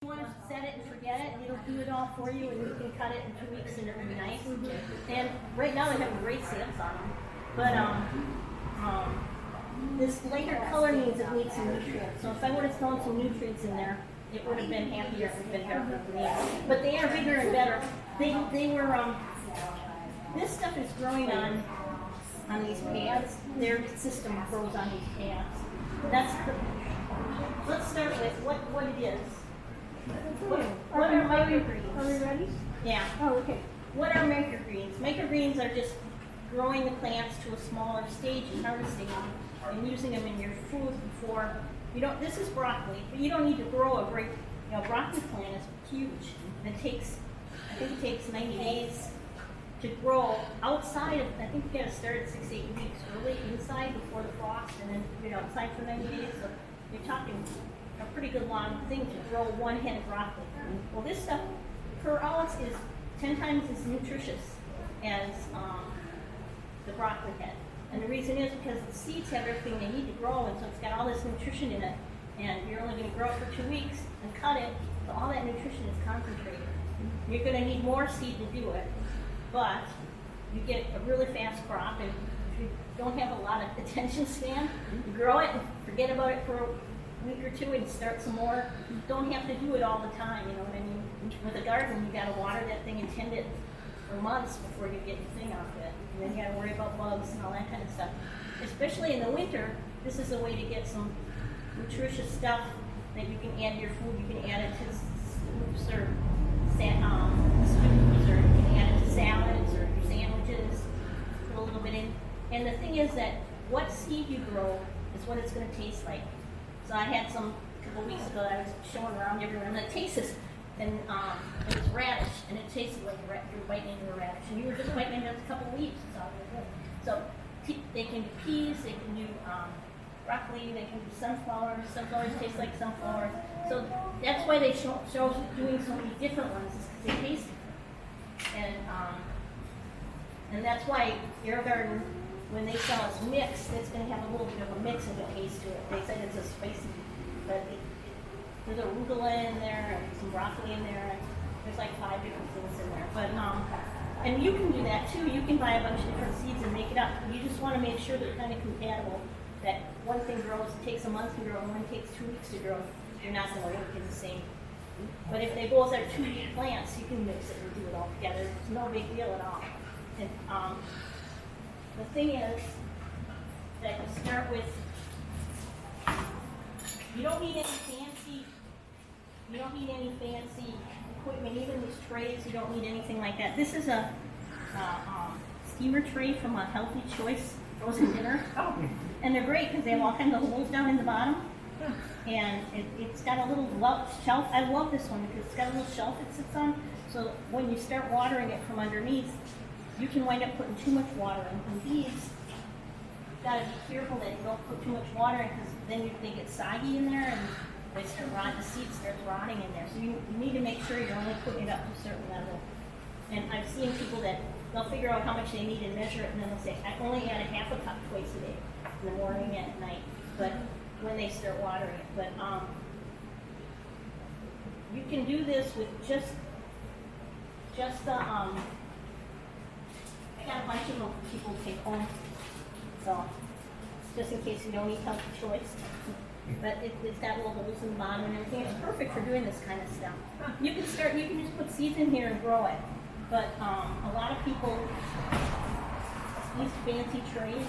You want to set it and forget it, and it'll do it all for you, and you can cut it in 2 weeks, and it'll be nice. And right now they have great sales on them. But this lighter color means it needs some nutrients. So if I would have thrown some nutrients in there, it would have been happier and been better for me. But they are bigger and better. They were this stuff is growing on these pads. Their system grows on these pads. Let's start with what it is. What are microgreens? Are we ready? Yeah. Oh, okay. What are microgreens? Microgreens are just growing the plants to a smaller stage and harvesting them and using them in your food before you don't. This is broccoli, but you don't need to grow a great. Broccoli plant is huge. And I think it takes 90 days to grow outside of. I think you got to start at 6 to 8 weeks early inside before the frost, and then you're outside for 90 days. So you're talking a pretty good long thing to grow one head of broccoli. Well, this stuff per ounce is 10 times as nutritious as the broccoli head. And the reason is because the seeds have everything they need to grow, and so it's got all this nutrition in it, and you're only going to grow it for 2 weeks and cut it, so all that nutrition is concentrated. You're going to need more seed to do it, but you get a really fast crop, and if you don't have a lot of attention span, you grow it and forget about it for a week or two and start some more. You don't have to do it all the time, you know what I mean? With a garden, you got to water that thing and tend it for months before you get your thing off it. And then you got to worry about bugs and all that kind of stuff. Especially in the winter, this is a way to get some nutritious stuff that you can add to your food. You can add it to soups or stews, or you can add it to salads or your sandwiches. Put a little bit in. And the thing is that what seed you grow is what it's going to taste like. So I had some a couple weeks ago that I was showing around everywhere, and it tastes this, and it was radish, and it tasted like you're biting into a radish, and you were just biting into a couple leaves. So they can do peas, they can do broccoli, they can do sunflowers. Sunflowers taste like sunflowers. So that's why they show doing so many different ones, is because they taste different. And that's why your garden, when they sell us mix, it's going to have a little bit of a mix of a taste to it. They said it's a spicy, but there's arugula in there and some broccoli in there. And there's like 5 different things in there. But and you can do that too. You can buy a bunch of different seeds and make it up. You just want to make sure they're kind of compatible. That one thing grows, it takes a month to grow, and one takes 2 weeks to grow. You're not going to work in the same. But if they both are 2-week plants, you can mix it and do it all together. It's no big deal at all. And the thing is that you start with, you don't need any fancy equipment, even these trays, you don't need anything like that. This is a steamer tray from a Healthy Choice frozen dinner. Oh. And they're great because they have all kinds of holes down in the bottom. And it's got a little shelf. I love this one because it's got a little shelf it sits on. So when you start watering it from underneath, you can wind up putting too much water in. And these, you've got to be careful that you don't put too much water in, because then they get soggy in there and they start rotting, the seed starts rotting in there. So you need to make sure you're only putting it up to a certain level. And I've seen people that they'll figure out how much they need and measure it, and then they'll say, I only add a half a cup twice a day, in the morning and at night. But when they start watering it. But you can do this with just the I got a bunch of them for people to take home. So just in case you don't eat Healthy Choice. But it's got little holes in the bottom and everything. It's perfect for doing this kind of stuff. You can just put seeds in here and grow it. But a lot of people use fancy trays.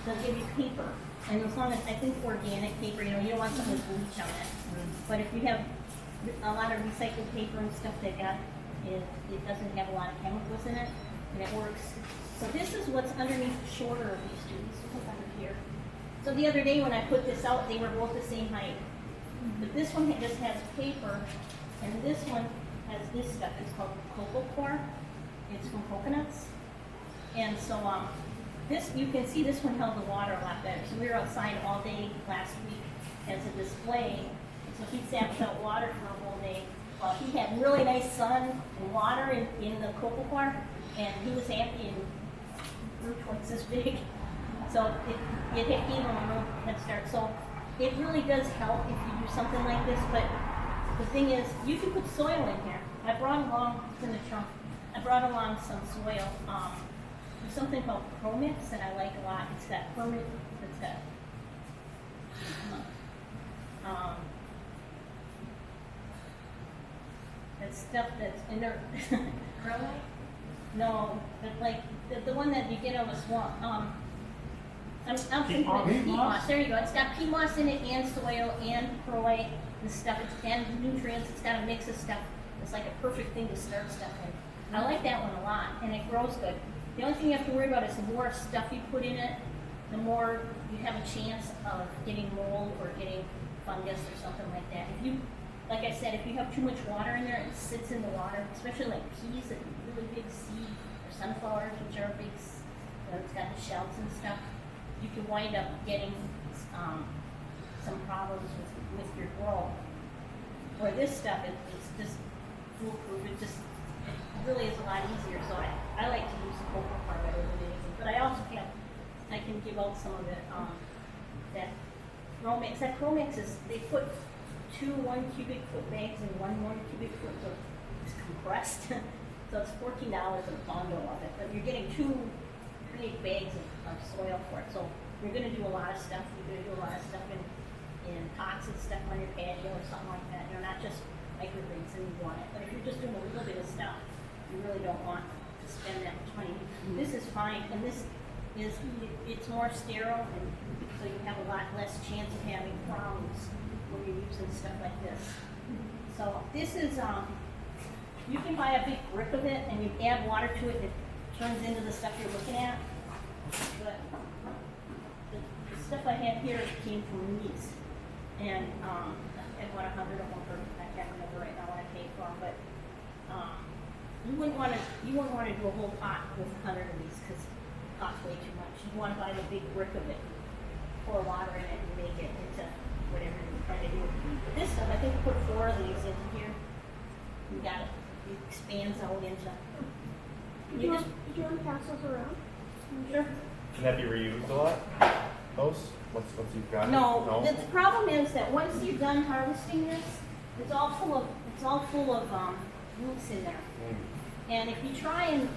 They'll give you paper. And as long as, I think organic paper, you don't want something with bleach on it. But if you have a lot of recycled paper and stuff like that, it doesn't have a lot of chemicals in it, and it works. So this is what's underneath the shorter of these two. This is under here. So the other day when I put this out, they were both the same height. But this one just has paper, and this one has this stuff. It's called cocoa coir. It's from coconuts. And so this, you can see this one held the water a lot better. So we were outside all day last week as a display. So he sat without water for a whole day. Well, he had really nice sun and water in the cocoa coir, and he was happy and grew twice as big. So it gave him a real head start. So it really does help if you do something like this, but the thing is, you can put soil in here. I brought along, it's in the trunk, I brought along some soil. There's something called Promix that I like a lot. It's got permit, it's got, that stuff that's inert. Really? No, but like, the one that you get out of a swamp, I'm thinking Peat of peat moss? moss, there you go, it's got peat moss in it and soil and perlite and stuff, and nutrients, it's got a mix of stuff. It's like a perfect thing to start stuff in. I like that one a lot, and it grows good. The only thing you have to worry about is the more stuff you put in it, the more you have a chance of getting mold or getting fungus or something like that. If you, like I said, if you have too much water in there, it sits in the water, especially like peas, that really big seed, or sunflowers, which are big, it's got the shells and stuff. You can wind up getting some problems with your grow. Or this stuff, it's just foolproof. It really is a lot easier. So I like to use the cocoa part better than anything. But I also I can give out some of it. That Promix. That Promix is, they put 2 1 cubic foot bags in 1 cubic foot, so it's compressed. So it's $14 a bundle of it. But you're getting 2 big bags of soil for it. So you're going to do a lot of stuff. You're going to do a lot of stuff in pots and stuff on your patio or something like that. You're not just microgreens and you want it. But if you're just doing a little bit of stuff, you really don't want to spend that much money. This is fine, and this is, it's more sterile, and so you have a lot less chance of having problems when you're using stuff like this. So this is, you can buy a big brick of it and you add water to it, it turns into the stuff you're looking at. But the stuff I have here came from these. And I bought 100 of them for, I can't remember right now what I paid for them, but you wouldn't want to do a whole pot with 100 of these because it costs way too much. You want to buy the big brick of it, pour water in it, and make it into whatever you're trying to do. This stuff, I think you put 4 of these into here. You got it. It expands out into. Did you want to pass those around? Sure. Can that be reused a lot? Those? Once you've got No, it? the problem is that once you're done harvesting this, it's all full of roots in there. And if you try and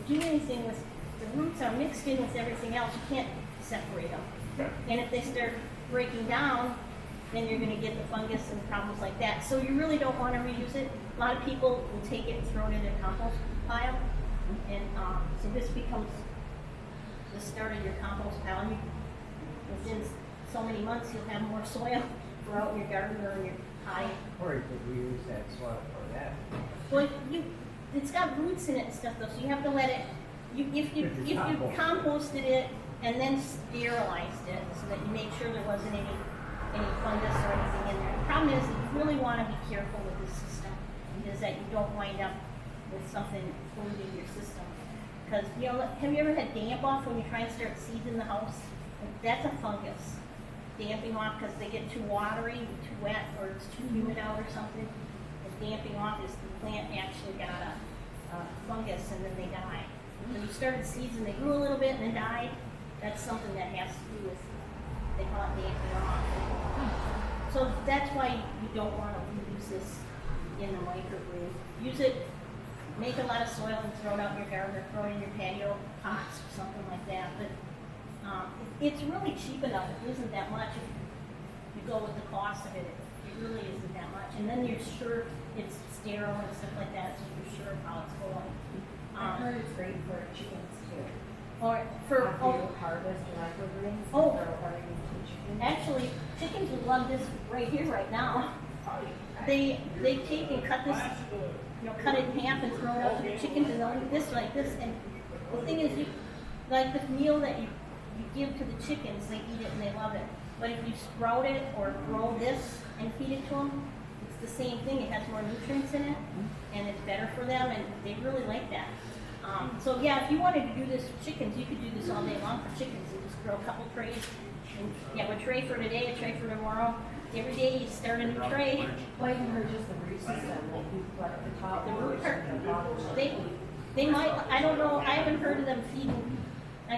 do anything with the roots are mixed in with everything else, you can't separate them. Okay. And if they start breaking down, then you're going to get the fungus and problems like that. So you really don't want to reuse it. A lot of people will take it and throw it in their compost pile, and so this becomes the start of your compost pile. And within so many months, you'll have more soil for out in your garden or in your pie. Or you could reuse that soil for that. Well, it's got roots in it and stuff though, so you have to let it. If you composted it and then sterilized it so that you make sure there wasn't any fungus or anything in there. The problem is that you really want to be careful with this system, is that you don't wind up with something polluting your system. Because have you ever had damp off when you try and start seeds in the house? That's a fungus. Damping off because they get too watery, too wet, or it's too humid out or something. And damping off is the plant actually got a fungus and then they die. When you started seeds and they grew a little bit and then died, that's something that has to do with, they call it damping off. So that's why you don't want to use this in the microgreen. Use it, make a lot of soil and throw it out in your garden or throw it in your patio pots or something like that. But it's really cheap enough. It isn't that much. If you go with the cost of it, it really isn't that much. And then you're sure it's sterile and stuff like that, so you're sure of how it's going. I heard it's great for chickens too. Or for After you harvest microgreens, Oh. they're ordering to chickens. actually, chickens would love this right here, right now. They take and cut this, cut it in half and throw it out to the chickens, and they'll eat this like this. And the thing is, like the meal that you give to the chickens, they eat it and they love it. But if you sprout it or grow this and feed it to them, it's the same thing. It has more nutrients in it, and it's better for them, and they really like that. So yeah, if you wanted to do this with chickens, you could do this all day long for chickens. You just grow a couple trays. And you have a tray for today, a tray for tomorrow. Every day you start a new tray. Well, I even heard just the root system, like you collect the top. The root roots and the bottom ones. They might, I don't know, I haven't heard of them feeding, they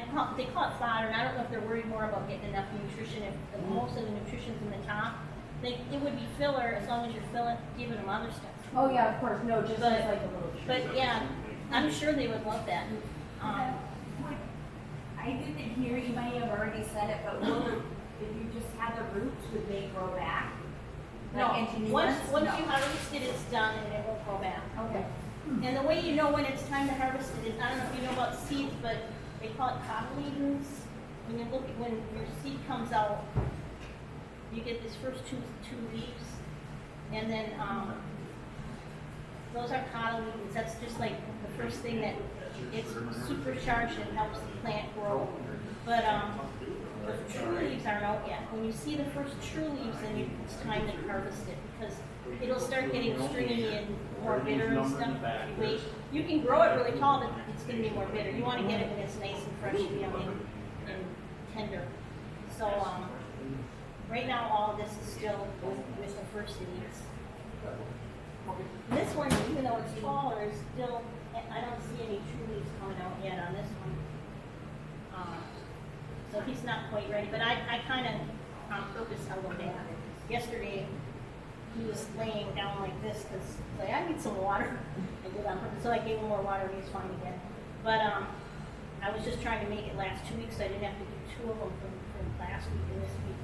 call it fodder, and I don't know if they're worried more about getting enough nutrition. If most of the nutrition's in the top, it would be filler as long as you're giving them other stuff. Oh, yeah, of course, no, just But- as like a little tree. But yeah, I'm sure they would love that. I didn't hear, you might have already said it, but will, if you just have the roots, would they grow back? Like into new Once ones? you harvest it, it's done and it will grow back. Okay. And the way you know when it's time to harvest it is, I don't know if you know about seeds, but they call it cotyledons. When you look at, when your seed comes out, you get this first two leaves, and then, those are cotyledons. That's just like the first thing that, it's supercharged and helps the plant grow. But, the true leaves aren't out yet. When you see the first true leaves, then it's time to harvest it, because it'll start getting stringy and more bitter and stuff. If you wait, you can grow it really tall, but it's gonna be more bitter. You wanna get it when it's nice and fresh and yummy and tender. So, right now, all of this is still with the first leaves. This one, even though it's taller, is still, I don't see any true leaves coming out yet on this one. So he's not quite ready, but I kind of, on purpose, held him back. Yesterday, he was laying down like this, because like, I need some water. I did on purpose, so I gave him more water, he was fine again. But, I was just trying to make it last 2 weeks, so I didn't have to do 2 of them from last week and this week.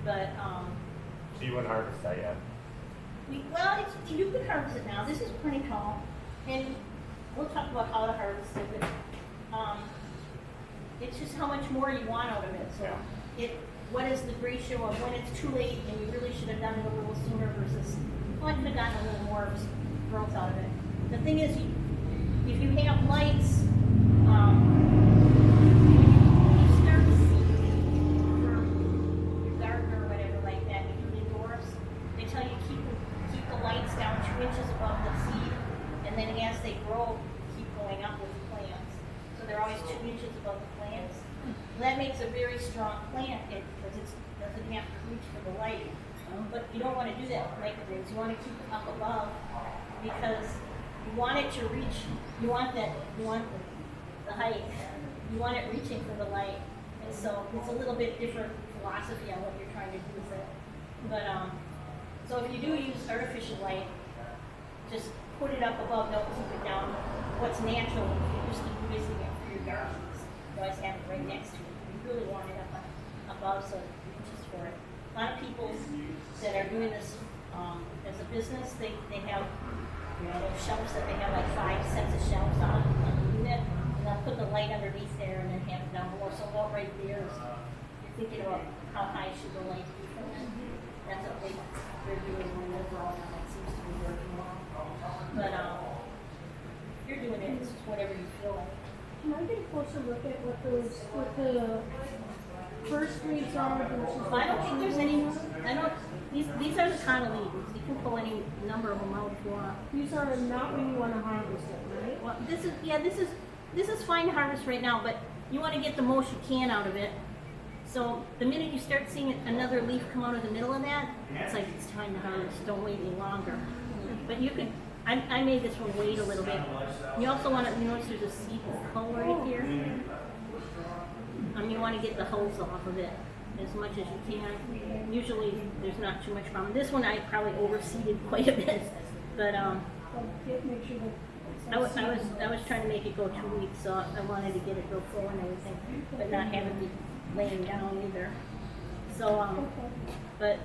But, So you wouldn't harvest that yet? you could harvest it now. This is pretty tall, and we'll talk about how to harvest it. But, it's just how much more you want out of it. So, what is the ratio of when it's too late and you really should have done it a little sooner versus, I could have gotten a little more growth out of it. The thing is, if you have lights, when you start to see for your garden or whatever like that, you do indoors, they tell you keep the lights down 2 inches above the seed, and then as they grow, keep going up with the plants. So they're always 2 inches above the plants. That makes a very strong plant because it doesn't have to reach for the light. But you don't want to do that with microgreens. You want to keep it up above because you want it to reach. You want the height. You want it reaching for the light. And so it's a little bit different philosophy on what you're trying to do with it. But so if you do use artificial light, just put it up above. Don't keep it down. What's natural? You're just using it for your gardens. You always have it right next to it. You really want it up above so it reaches for it. A lot of people that are doing this as a business, they have those shelves that they have like 5 sets of shelves on the unit, and they'll put the light underneath there and then have it down below. So about right there is you're thinking about how high should the light be from it. That's what they're doing when overall now it seems to be working well. But if you're doing it, it's just whatever you feel like. Can I get a closer look at what the first leaves are versus? I don't think there's any. These are the cotyledons. You can pull any number of them out if you want. These are not when you want to harvest it, right? Well, this is fine to harvest right now, but you want to get the most you can out of it. So the minute you start seeing another leaf come out of the middle of that, it's like it's time to harvest. Don't wait any longer. But you could. I made this one wait a little bit. You also want to notice there's a seed hull right here. You want to get the hulls off of it as much as you can. Usually there's not too much problem. This one I probably overseeded quite a bit, but Make sure that. I was trying to make it go 2 weeks, so I wanted to get it go full and everything, but not have it be laying down either. So but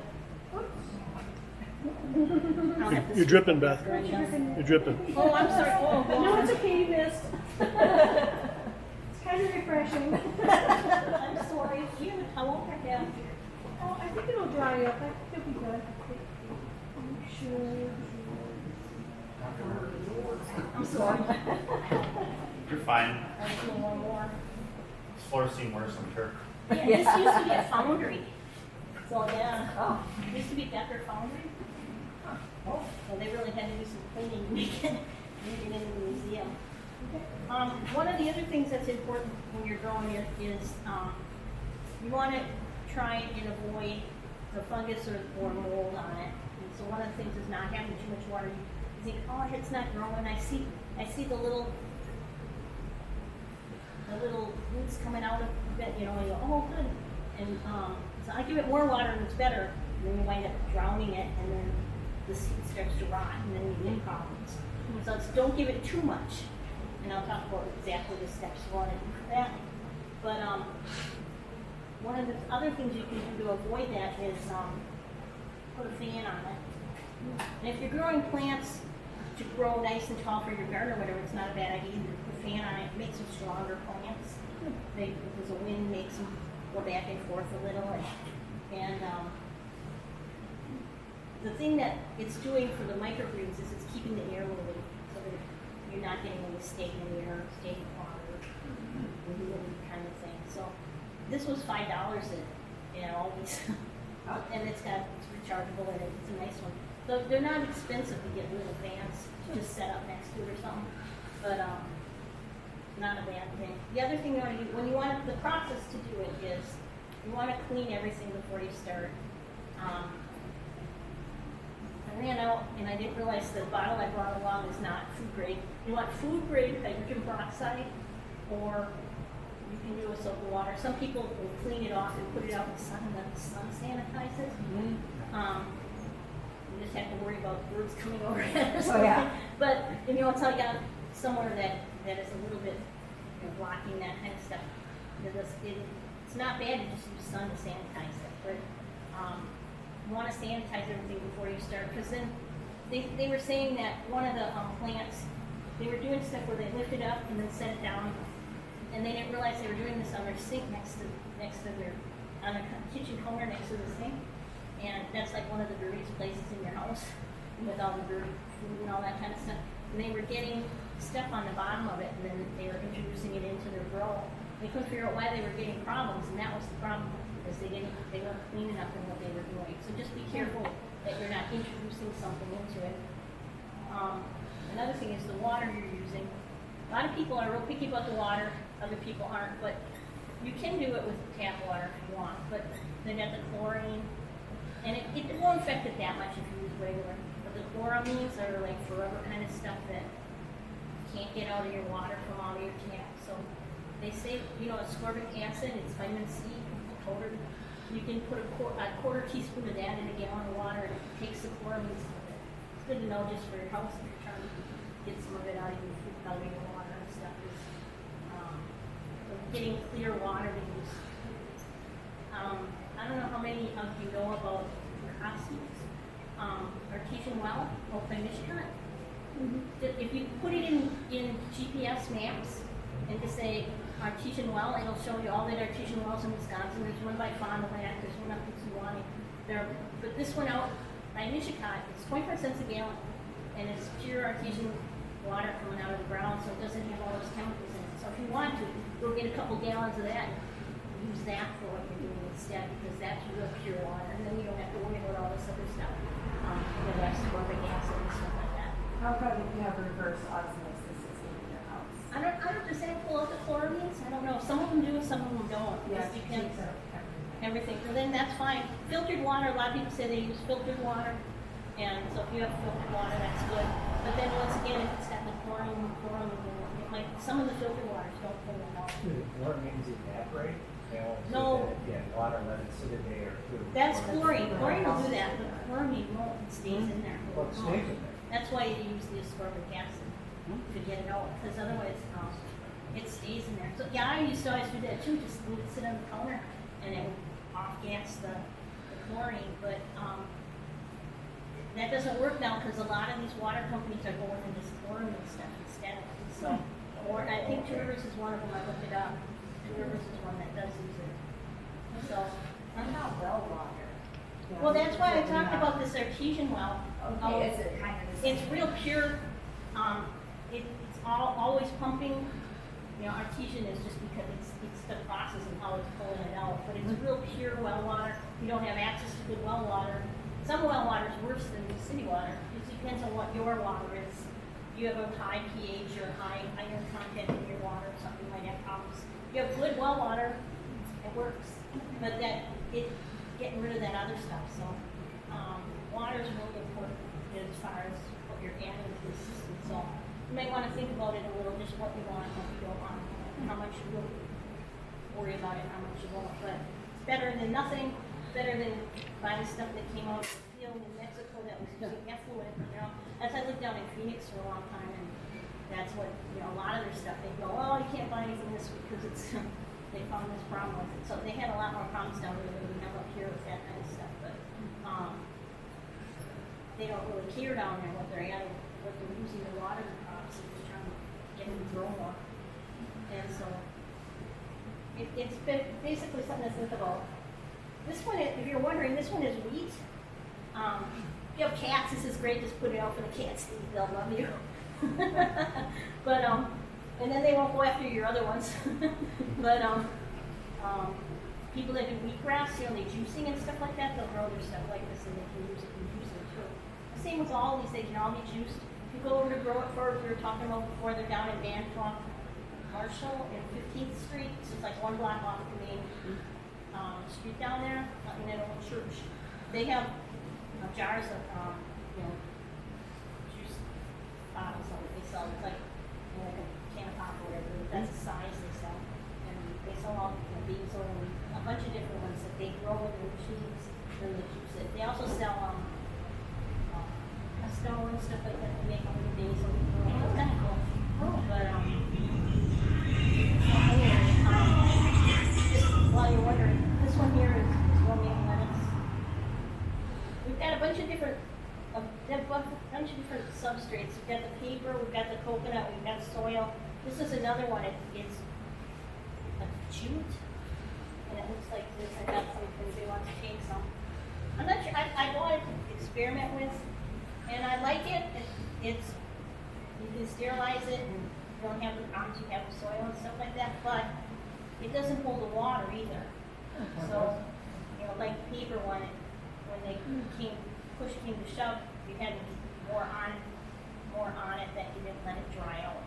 I'll have to You're dripping, Beth. after I'm done. You're dripping. Oh, I'm sorry. Oh, No, it's okay, you missed. It's kind of refreshing. I'm sorry. Do you have a towel? Yeah. Oh, I think it'll dry up. I think it'll be good. I'm sure. I'm sorry. You're fine. I'm doing one more. This floor's seen worse, I'm sure. Yeah, this used to be a foundry. So yeah, it used to be Becker Foundry. So they really had to do some cleaning to make it into the museum. One of the other things that's important when you're growing it is you want to try and avoid the fungus or mold on it. And so one of the things is not having too much water. You think, oh, it's not growing. I see the little roots coming out of it. And you go, oh, good. And so I give it more water and it's better. then you wind up drowning it, and then the seed starts to rot, and then you get problems. So it's, don't give it too much, and I'll talk about exactly the steps you want to do for that. But one of the other things you can do to avoid that is put a fan on it. And if you're growing plants to grow nice and tall for your garden or whatever, it's not a bad idea to put a fan on it. It makes them stronger plants. Because the wind makes them go back and forth a little. And the thing that it's doing for the microgreens is it's keeping the air moving, so that you're not getting any stagnant air, stagnant water, kind of thing. So this was $5 at Aldi's, and it's rechargeable and it's a nice one. So they're not expensive to get little fans to just set up next to it or something, but not a bad thing. The other thing you want to do when you want the process to do it is you want to clean everything before you start. I ran out and I didn't realize the bottle I brought along is not food grade. You want food grade hydrogen peroxide, or you can do it with soap and water. Some people will clean it off and put it out in the sun and let the sun sanitize it. You just have to worry about birds coming over it or something. yeah. But if you want to tell you somewhere that is a little bit blocking that kind of stuff, it's not bad to just use sun to sanitize it. But you want to sanitize everything before you start, because then they were saying that one of the plants, they were doing stuff where they lift it up and then set it down, and they didn't realize they were doing this on their sink next to on their kitchen counter next to the sink, and that's like one of the dirtiest places in your house with all the dirty food and all that kind of stuff. And they were getting stuff on the bottom of it, and then they were introducing it into their grow. They couldn't figure out why they were getting problems, and that was the problem, because they weren't clean enough in what they were doing. So just be careful that you're not introducing something into it. Another thing is the water you're using. A lot of people are real picky about the water, other people aren't, but you can do it with tap water if you want, but they got the chlorine, and it won't affect it that much if you use regular. But the chloramines are like forever kind of stuff that you can't get out of your water from out of your tap. So they say, ascorbic acid, it's vitamin C powdered. You can put a quarter teaspoon of that in a gallon of water, and it takes the chloramines out of it. It's good to know just for your house if you're trying to get some of it out of your food, out of your water and stuff. Getting clear water to use. I don't know how many of you know about Cosmos, artesian well, by Michigan. If you put it in GPS maps and just say artesian well, it'll show you all the artesian wells in Wisconsin. There's one by Fond du Lac, there's one up in Suwannee. But this one out by Michigan, it's 25 cents a gallon, and it's pure artesian water coming out of the ground, so it doesn't have all those chemicals in it. So if you want to, go get a couple gallons of that and use that for what you're doing instead, because that's real pure water, and then you don't have to worry about all this other stuff, that's ascorbic acid and stuff like that. How about if you have reverse osmosis system in your house? I don't, does that pull out the chloramines? I don't know. Some of them do, some of them don't. It Yeah, just depends. geez, Everything. So then that's fine. Filtered water, a lot of people say they use filtered water. And so if you have filtered water, that's good. But then once again, if it's got the chlorine, it might, some of the filtered waters don't pull them out. Chloramines evaporate. They all sit No. there, water, let it sit a day or two. That's chlorine. Chlorine will do that, but chloramine won't. It stays in there. Well, it stays in there. That's why you use the ascorbic acid to get it out, because otherwise it stays in there. So yeah, I used to always do that too, just leave it sit on the counter and it would off-gas the chlorine. But that doesn't work now, because a lot of these water companies are going into this chloramine stuff instead. So, or I think Two Rivers is one of them. I looked it up. Two Rivers is one that does use it. So, What about well water? well, that's why I talked about this artesian well. Okay, is it kind of the same? It's real pure. It's always pumping. Artesian is just because it's the process and how it's pulling it out. But it's real pure well water. You don't have access to good well water. Some well water is worse than the city water. It depends on what your water is. You have a high pH or high iron content in your water, something might have problems. You have good well water, it works. But getting rid of that other stuff. So water is really important as far as what you're adding to the system. So you may want to think about it a little, just what you want and what you don't want, and how much you will worry about it, how much you won't. But it's better than nothing. better than buying stuff that came out of the field in Mexico that was using effluent, you know. As I lived down in Phoenix for a long time, and that's what, you know, a lot of their stuff, they go, oh, you can't buy anything this week because it's, they found this problem with it. So they had a lot more problems down there than we have up here with that kind of stuff, but, they don't really care down there what they're adding, what they're using to water the crops, they're just trying to get them to grow more. And so, it's been basically something to think about. This one, if you're wondering, this one is wheat. If you have cats, this is great, just put it out for the cats to eat, they'll love you. But, and then they won't go after your other ones. But, people that do wheatgrass, you know, they juicing and stuff like that, they'll grow their stuff like this and they can use it in juicing too. Same with all these, they can all be juiced. If you go over to Grow It Forward, we were talking about before, they're down in Bancroft, Marshall, and 15th Street. It's just like one block off the main street down there, in that old church. They have jars of, you know, juice bottles of it they sell. It's like, you know, like a can of pop or whatever. That's the size they sell. And they sell all, you know, beans oil and a bunch of different ones that they grow with their machines and they juice it. They also sell pesto and stuff like that. They make on the days on the grow. It's kind of cool. But anyway, just while you're wondering, this one here is romaine lettuce. We've got a bunch of different substrates. We've got the paper, we've got the coconut, we've got soil. This is another one. It's a jute, and it looks like this. I got something they want to change some. I'm not sure. I wanted to experiment with, and I like it. It's you can sterilize it, and you don't have the problems you have with soil and stuff like that. But it doesn't hold the water either. So, you know, like the paper one, when they push came to shove, you had more on it that you didn't let it dry out.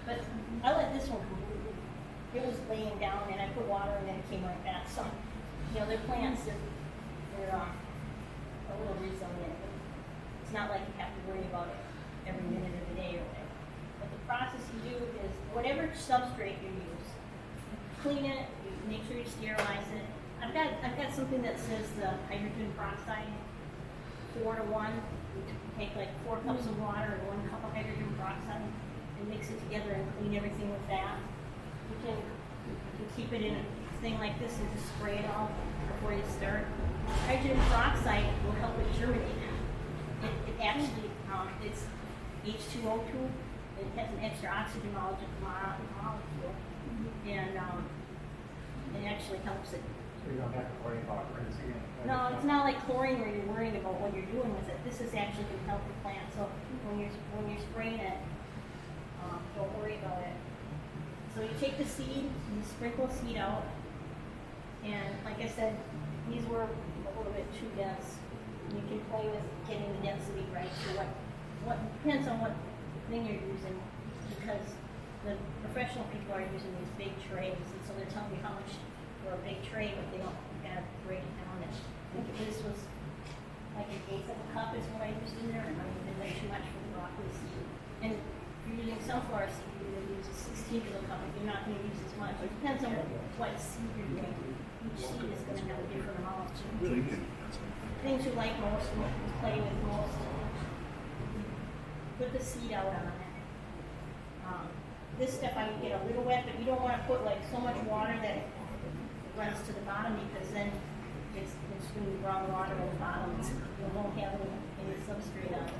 But I let this one completely. It was laying down, and I put water, and then it came right back. So, you know, their plants, they're a little resilient. It's not like you have to worry about it every minute of the day or whatever. But the process you do is whatever substrate you use, clean it, you make sure you sterilize it. I've got something that says the hydrogen peroxide 4 to 1. You take like 4 cups of water and 1 cup of hydrogen peroxide and mix it together and clean everything with that. You can keep it in a thing like this and just spray it all before you start. Hydrogen peroxide will help it germinate. It actually, it's H2O2. It has an extra oxygen molecule, and it actually helps it. So you don't have to worry about rinsing it? No, it's not like chlorine where you're worrying about what you're doing with it. This is actually going to help the plant. So when you're spraying it, don't worry about it. So you take the seed, and you sprinkle seed out, and like I said, these were a little bit too dense. You can play with getting the density right. So what depends on what thing you're using, because the professional people are using these big trays, and so they're telling you how much for a big tray, but they don't kind of break it down. I think this was like an eighth of a cup is what I used in there, and I didn't make too much for the broccoli seed. And if you're using sunflower seed, you're going to use a 16th of a cup. If you're not going to use as much, it depends on what seed you're doing. Each seed is going to have a different amount. Things you like most, and you play with most. Put the seed out on it. This stuff I can get a little wet, but you don't want to put like so much water that it runs to the bottom, because then it's going to be brown water at the bottom. You won't have any substrate on it.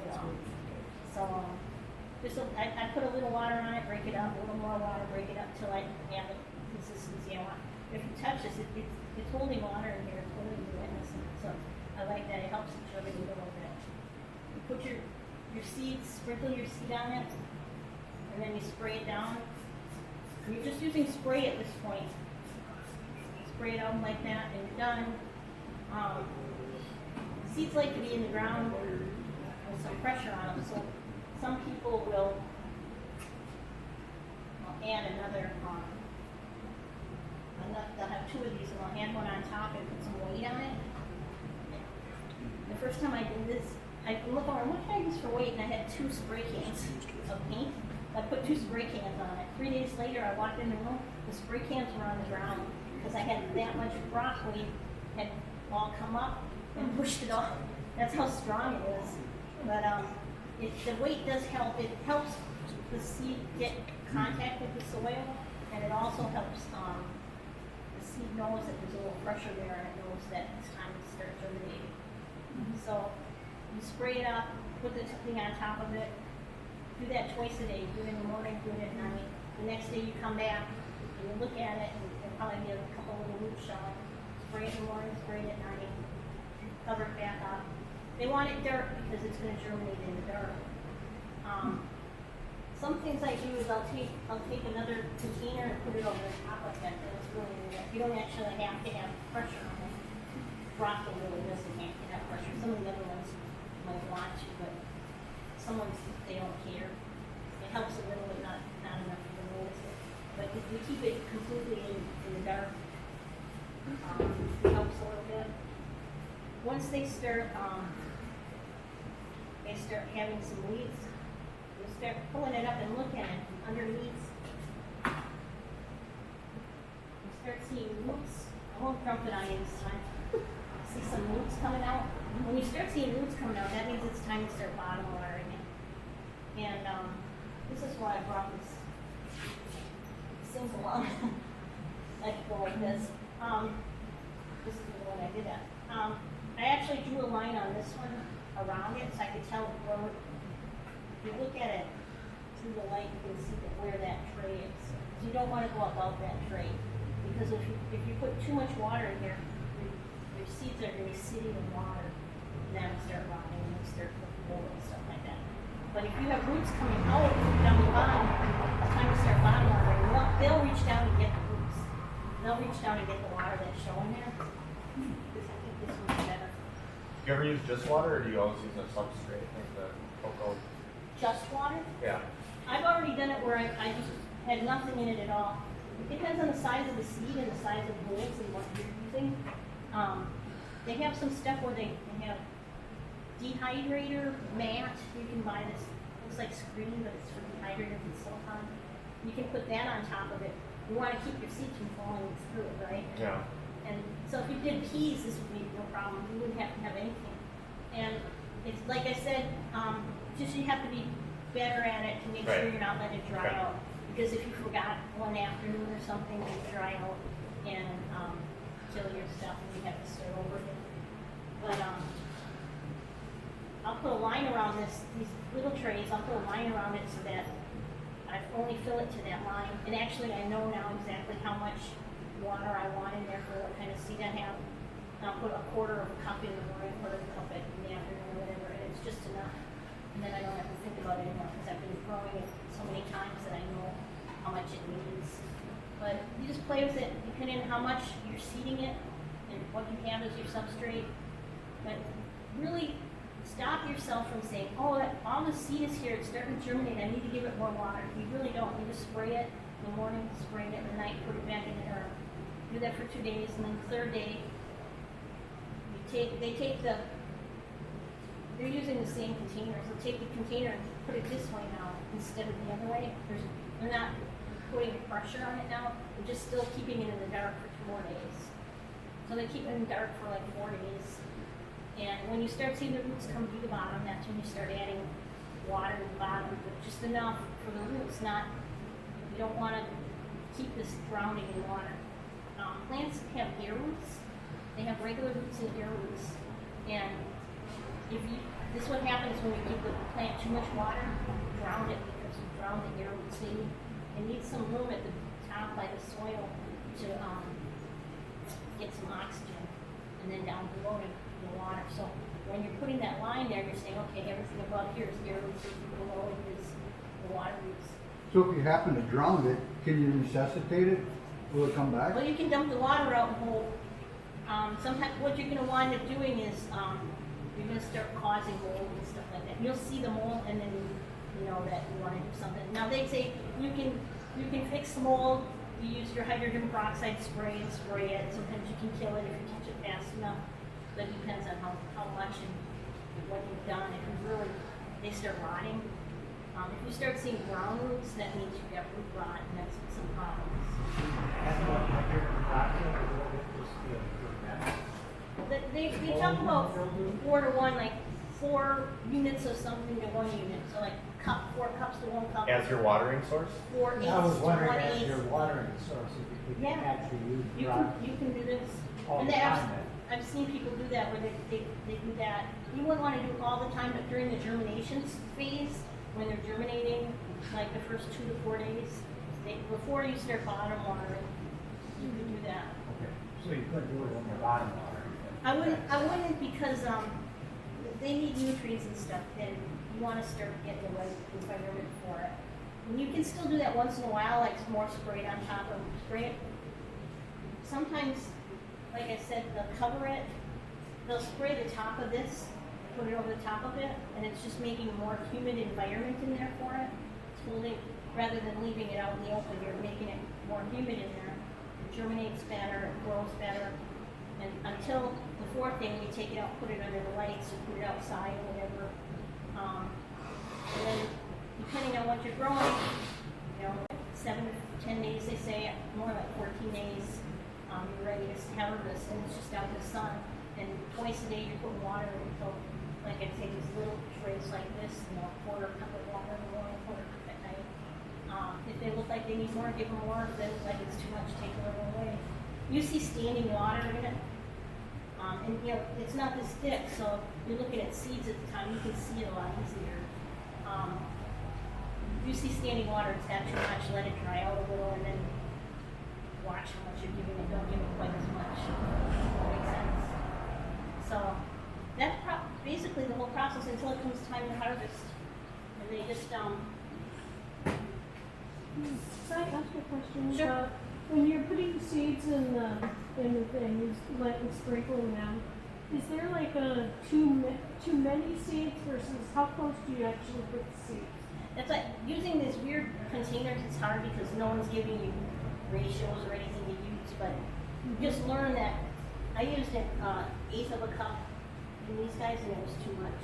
So I put a little water on it, break it up, a little more water, break it up till I have the consistency I want. If you touch this, it's holding water in here, it's holding the wetness in it. So I like that. It helps it germinate a little bit. You put your seeds, sprinkle your seed on it, and then you spray it down. You're just using spray at this point. You spray it out like that, and you're done. Seeds like to be in the ground with some pressure on them, so some people will add another. They'll have 2 of these, and I'll add one on top and put some weight on it. The first time I did this, I looked over, what can I use for weight? And I had 2 spray cans of paint. I put 2 spray cans on it. 3 days later, I walked in the room, the spray cans were on the ground because I had that much broccoli, had all come up and pushed it off. That's how strong it is. But the weight does help. It helps the seed get contact with the soil, and it also helps the seed knows that there's a little pressure there, and it knows that it's time to start germinating. So you spray it up, put the thing on top of it. Do that twice a day. Do it in the morning, do it at night. The next day you come back and you look at it, and you'll probably get a couple little roots showing. Spray it in the morning, spray it at night. Cover it back up. They want it dark because it's going to germinate in the dark. Some things I do is I'll take another container and put it over the top of it. And it's really neat. You don't actually have to have pressure on it. Broccoli really doesn't have to have pressure. Some of the other ones might want to, but some ones they don't care. It helps a little, but not enough to notice it. But if you keep it completely in the dark, it helps a little bit. Once they start having some weeds, you start pulling it up and looking at it underneath. You start seeing roots. I won't dump it on you this time. See some roots coming out. When you start seeing roots coming out, that means it's time to start bottom watering it. And this is why I brought this single along. Like go like this. This is the one I did that. I actually drew a line on this one around it so I could tell where, if you look at it through the light, you can see where that tray is. You don't want to go above that tray, because if you put too much water in here, your seeds are going to be sitting in water, and then it'll start rotting and it'll start cooking mold and stuff like that. But if you have roots coming out down the bottom, it's time to start bottom watering. They'll reach down and get the roots. They'll reach down and get the water that's showing there. Because I think this one's better. You ever use just water, or do you always use a substrate like the cocoa? Just water? Yeah. I've already done it where I just had nothing in it at all. It depends on the size of the seed and the size of the bulbs and what you're using. They have some stuff where they have dehydrator mat. You can buy this, looks like screen, but it's for dehydrators and silicone. You can put that on top of it. You want to keep your seeds from falling through it, right? Yeah. And so if you did peas, this would be no problem. You wouldn't have to have anything. And it's like I said, just you have to be better at it to make sure you're not letting it dry out. Because if you forgot one afternoon or something, it would dry out and kill your stuff, and you have to start over again. But I'll put a line around these little trays. I'll put a line around it so that I only fill it to that line. And actually, I know now exactly how much water I want in there for what kind of seed I have. And I'll put a quarter of a cup in the morning, quarter of a cup in the afternoon, or whatever, and it's just enough. And then I don't have to think about it anymore because I've been growing it so many times that I know how much it needs. But you just play with it depending on how much you're seeding it and what you have as your substrate. But really stop yourself from saying, oh, all the seed is here, it's starting to germinate, I need to give it more water. You really don't. You just spray it in the morning, spray it at night, put it back in the earth. Do that for 2 days, and then the third day, they're using the same containers. They'll take the container and put it this way now instead of the other way. They're not putting pressure on it now. They're just still keeping it in the dark for 2 more days. So they keep it in the dark for like 4 days. And when you start seeing the roots come through the bottom, that's when you start adding water to the bottom, but just enough for the roots. You don't want to keep this drowning in water. Plants have air roots. They have regular roots and air roots. And this is what happens when you give the plant too much water, drown it, because you drown the air roots. They need some room at the top by the soil to get some oxygen, and then down below to the water. So when you're putting that line there, you're saying, okay, everything above here is air roots, everything below it is the water roots. So if you happen to drown it, can you resuscitate it? Will it come back? Well, you can dump the water out and hold. Sometimes what you're going to wind up doing is you're going to start causing mold and stuff like that. You'll see the mold, and then you know that you want to do something. Now they say you can fix the mold. You use your hydrogen peroxide spray and spray it. Sometimes you can kill it if you catch it fast enough. But it depends on how much and what you've done. If you really they start rotting. If you start seeing brown roots, that means you've got root rot, and that's some problems. They talk about 4 to 1, like 4 units of something to 1 unit, so like 4 cups to 1 cup. As your watering source? 4 eighths I was to wondering 1 as eighth. your watering source, if you could Yeah. actually use You rock can do this. all And the they have- time then. I've seen people do that where they do that. You wouldn't want to do it all the time, but during the germination phase, when they're germinating, like the first 2 to 4 days, before you start bottom watering, you could do that. Okay, so you couldn't do it when you're bottom watering. I wouldn't because, they need nutrients and stuff, and you wanna start getting the right environment for it. And you can still do that once in a while, like some more sprayed on top of, spray it. Sometimes, like I said, they'll cover it, they'll spray the top of this, put it over the top of it, and it's just making a more humid environment in there for it. It's holding, rather than leaving it out in the open, you're making it more humid in there. It germinates better, it grows better. And until the 4th day, when you take it out, put it under the lights, or put it outside, or whatever. And then, depending on what you're growing, 7 to 10 days, they say, more like 14 days, you're ready to harvest, and it's just out in the sun. And twice a day, you're putting water in, so, like I say, these little trays like this, a quarter cup of water in the morning, quarter cup at night. If they look like they need more, give them more. If they look like it's too much, take a little away. You see standing water in it, and it's not this thick, so you're looking at seeds at the time, you can see it a lot easier. If you see standing water, it's not too much, let it dry out a little, and then watch how much you're giving it, don't give it quite as much. That makes sense. So, that's basically the whole process until it comes time to harvest. And they just, Can I ask you a question? Sure. When you're putting seeds in the thing, you sprinkling them, is there like too many seeds versus how close do you actually put the seeds? That's like using these weird containers. It's hard because no one's giving you ratios or anything to use. But just learn that. I used an 1/8 of a cup in these guys, and it was too much.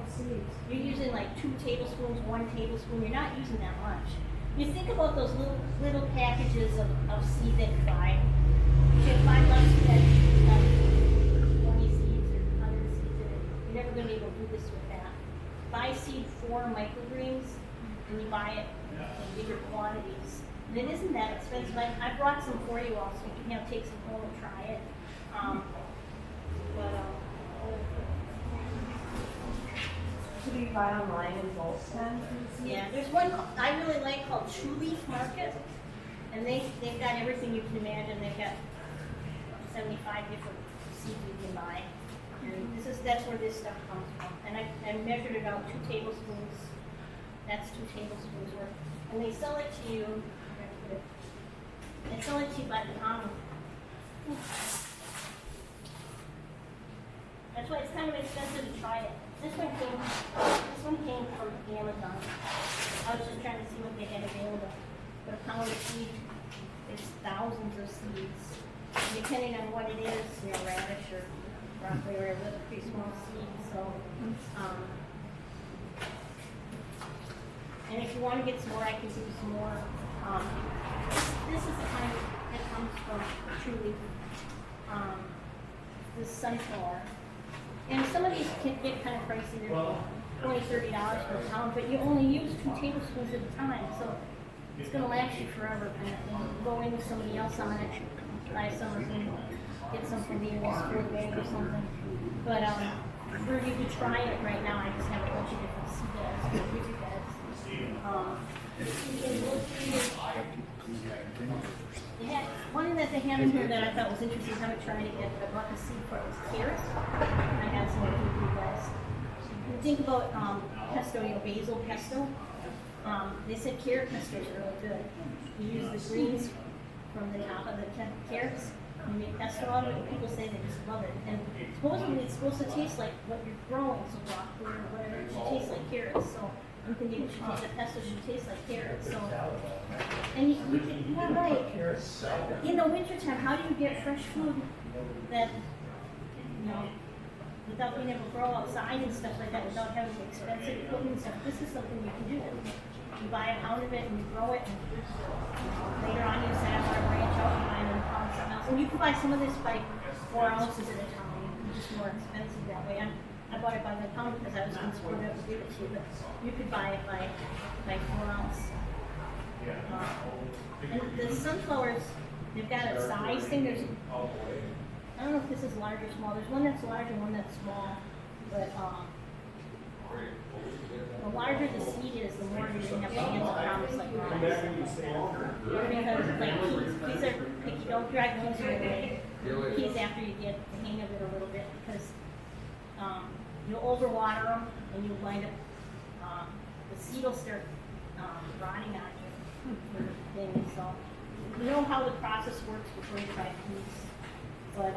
Seeds. You're using like 2 tablespoons, 1 tablespoon. You're not using that much. You think about those little packages of seed that you buy. You get $5 for that. 20 seeds or 100 seeds in it. You're never going to be able to do this with that. Buy seed for microgreens, and you buy it in bigger quantities. And it isn't that expensive. I brought some for you all, so you can take some home and try it. So do you buy online in bulk then? Yeah, there's one I really like called True Leaf Market, and they've got everything you can imagine. They've got 75 different seeds you can buy. And that's where this stuff comes from. And I measured it out, 2 tablespoons. That's 2 tablespoons worth. And they sell it to you. They sell it to you by the pound. That's why it's kind of expensive to try it. This one came from Amazon. I was just trying to see what they had available. But a pound of seed is thousands of seeds. Depending on what it is, radish or broccoli or whatever, they're pretty small seeds. So, and if you want to get some more, I can give you some more. This is the kind that comes from Truly. This sunflower. And some of these can get kind of pricey. They're $20, $30 per pound, but you only use 2 tablespoons at a time, so it's going to last you forever. Kind of thing. Go in with somebody else on it, buy some of them, get some from the school bag or something. But for you to try it right now, I just have a bunch of different seed beds, bigger beds. They had one that they had in here that I thought was interesting. I haven't tried it yet, but I bought the seed for it. It was carrots. I had some of you guys. Think about pesto, basil pesto. They said carrot pesto is really good. You use the greens from the top of the carrots. You make pesto out of it, and people say they just love it. And supposedly it's supposed to taste like what you're growing, so broccoli or whatever. It should taste like carrots. So I'm thinking the pesto should taste like carrots. So, and you're right. In the wintertime, how do you get fresh food that, without being able to grow outside and stuff like that, without having expensive equipment and stuff? This is something you can do. You buy a pound of it and you grow it, and later on you set up on a branch out and buy another pound of something else. And you can buy some of this by 4 ounces at a time, it's just more expensive that way. I bought it by the pound because I was going to split it up and give it to you, but you could buy it by 4 ounce. And the sunflowers, they've got a size thing. I don't know if this is large or small. There's one that's large and one that's small. But the larger the seed is, the more you're going to have chance of problems like rice. Because like peas are picky. Don't drive peas away. Peas after you get the hang of it a little bit, because you'll overwater them and you'll wind up the seed will start rotting on you for the thing. So you know how the process works before you try peas. But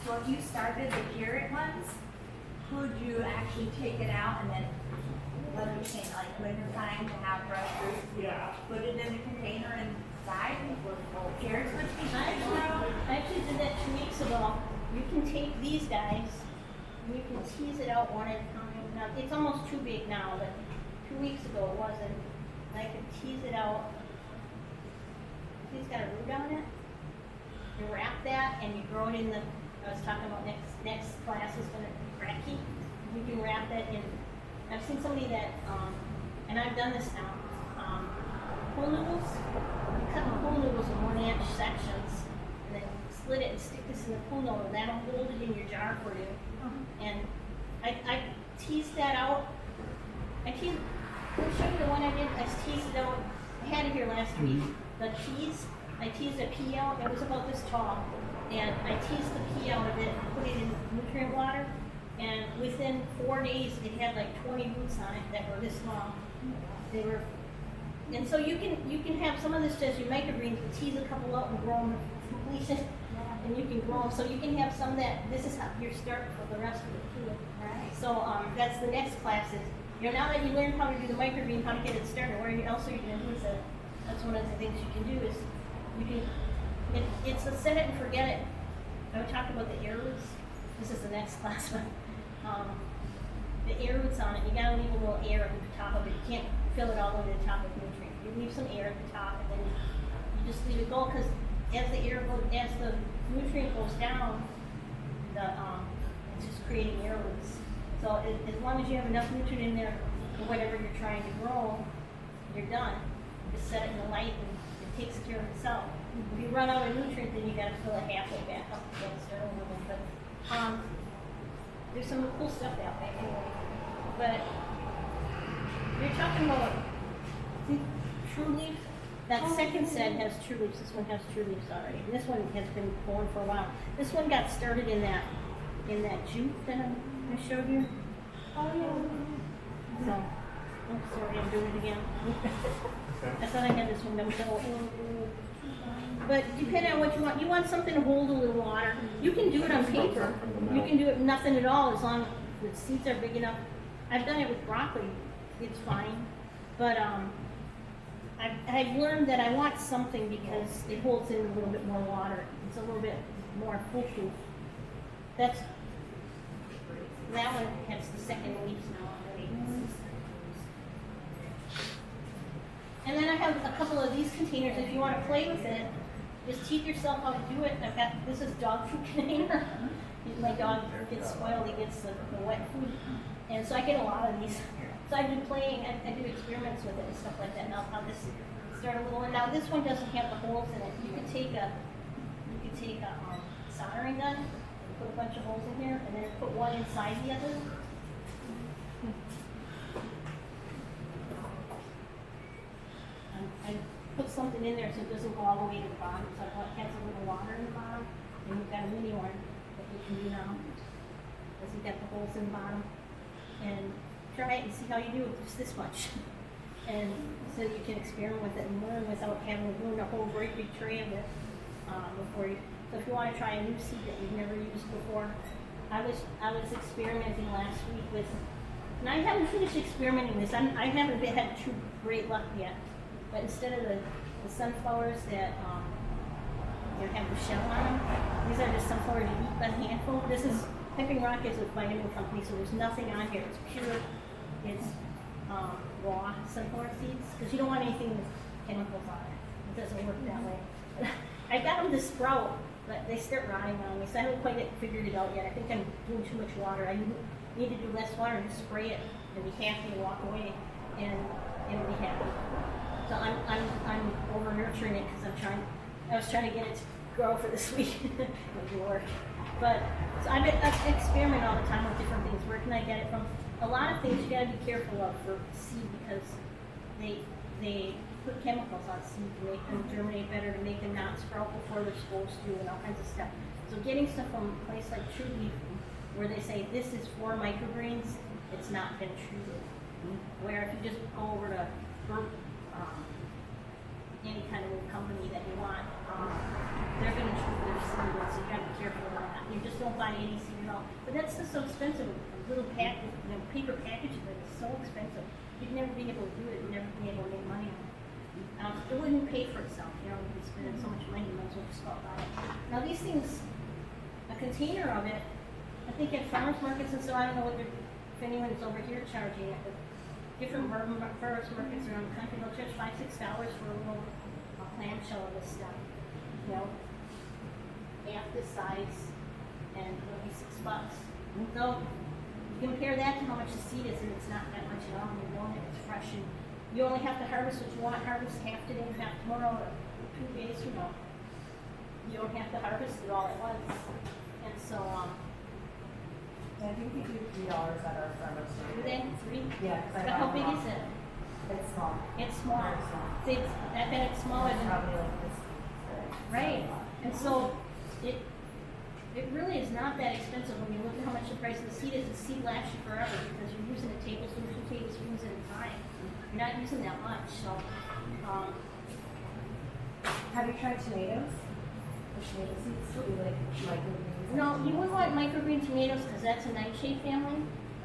So if you started the carrot ones, could you actually take it out and then, what do you think, like winter time to have fresh fruit? Yeah. Put it in a container inside with carrots would be I actually did that 2 weeks ago. You can take these guys and you can tease it out one at a time. Now it's almost too big now, but 2 weeks ago it wasn't. And I could tease it out. It's got a root on it. You wrap that and you grow it in the. I was talking about next class is going to be cracky. You can wrap that in. I've seen somebody that, and I've done this now. Pool noodles. You cut the pool noodles in 1-inch sections, and then split it and stick this in the pool noodle. And that'll hold it in your jar for you. And I teased that out. I'll show you the one I did. I teased it out. I had it here last week. The peas. I teased a pea out. It was about this tall. And I teased the pea out of it, put it in nutrient water, and within 4 days it had like 20 roots on it that were this long. They were, and so you can have some of this as your microgreens, but tease a couple out and grow them completion, and you can grow them. So you can have some that this is how your start for the rest of it too. Right. So that's the next class is, now that you learn how to do the microgreen, how to get it started, where else are you going to do it? That's one of the things you can do is you can. It's a set it and forget it. I would talk about the air roots. This is the next class one. The air roots on it, you gotta leave a little air at the top of it. You can't fill it all the way to the top with nutrients. You leave some air at the top and then you just leave it go, because as the nutrient goes down, it's just creating air roots. So as long as you have enough nutrient in there for whatever you're trying to grow, you're done. You just set it in the light and it takes care of itself. If you run out of nutrient, then you got to fill it halfway back up and start over again. But there's some cool stuff that way anyway. But you're talking about, I think, True Leaf. That second set has True Leaves. This one has True Leaves already. And this one has been going for a while. This one got started in that jute that I showed you. Oh yeah. So, I'm sorry, I'm doing it again. I thought I had this one that was but depending on what you want something to hold a little water. You can do it on paper. You can do it nothing at all as long as the seeds are big enough. I've done it with broccoli. It's fine. But I've learned that I want something because it holds in a little bit more water. It's a little bit more foolproof. That one has the second leaves now already. And then I have a couple of these containers if you want to play with it. Just teach yourself how to do it. I've got, this is dog food container. My dog gets spoiled, he gets the wet food. And so I get a lot of these. So I've been playing, I do experiments with it and stuff like that. And I'll just start a little, and now this one doesn't have the holes in it. You could take a soldering gun and put a bunch of holes in here and then put one inside the other. I put something in there so it doesn't go all the way to the bottom, so it has a little water in the bottom, and you've got a mini one that you can do now, because you've got the holes in the bottom, and try it and see how you do with just this much, and so you can experiment with it and learn without having to ruin a whole great big tray of it before you. So if you want to try a new seed that you've never used before, I was experimenting last week with, and I haven't finished experimenting this. I haven't had too great luck yet. But instead of the sunflowers that have the shell on them, these are just sunflowers you eat by the handful. This is Piping Rock is a vitamin company, so there's nothing on here. It's pure, it's raw sunflower seeds because you don't want anything with chemicals on it. It doesn't work that way. I got them to sprout, but they start rotting on me, so I haven't quite figured it out yet. I think I'm doing too much water. I need to do less water and just spray it and be happy and walk away and be happy. So I'm over nurturing it because I was trying to get it to grow for this week. It didn't work. But so I experiment all the time with different things. Where can I get it from? A lot of things you gotta be careful of for seed because they put chemicals on seed to make them germinate better, to make them not sprout before they're supposed to, and all kinds of stuff. So getting stuff from a place like True Leaf, where they say this is for microgreens, it's not been treated. Where if you just go over to any kind of company that you want, they're going to treat their seed, so you got to be careful of that. You just don't buy any seed at all. But that's just so expensive. A little package, paper package of it is so expensive. You'd never be able to do it. You'd never be able to make money on it. It wouldn't pay for itself. You know, you'd be spending so much money, you might as well just go out and buy it. Now these things, a container of it, I think at farmers markets and so I don't know if anyone's over here charging it, but different farmers markets around the country, they'll charge $5-6 for a little clamshell of this stuff. You know, half this size, and it'll be $6. So you compare that to how much the seed is, and it's not that much at all. You want it, it's fresh, and you only have to harvest what you want. Harvest half today, half tomorrow, or 2 days from now. You don't have to harvest it all at once. And so, I think we do $3 at our farmer's do market. they? 3? Yeah, 'cause I But buy how them big all. is it? It's small. It's small. Very small. See, I bet it's smaller It's than probably like this. big. right. And so it really is not that expensive when you look at how much the price of the seed is. The seed lasts you forever because you're using a tablespoon, 2 tablespoons at a time. You're not using that much. So Have you tried tomatoes? The tomato seeds? Do you like microgreens? no, you wouldn't want microgreen tomatoes because that's a nightshade family.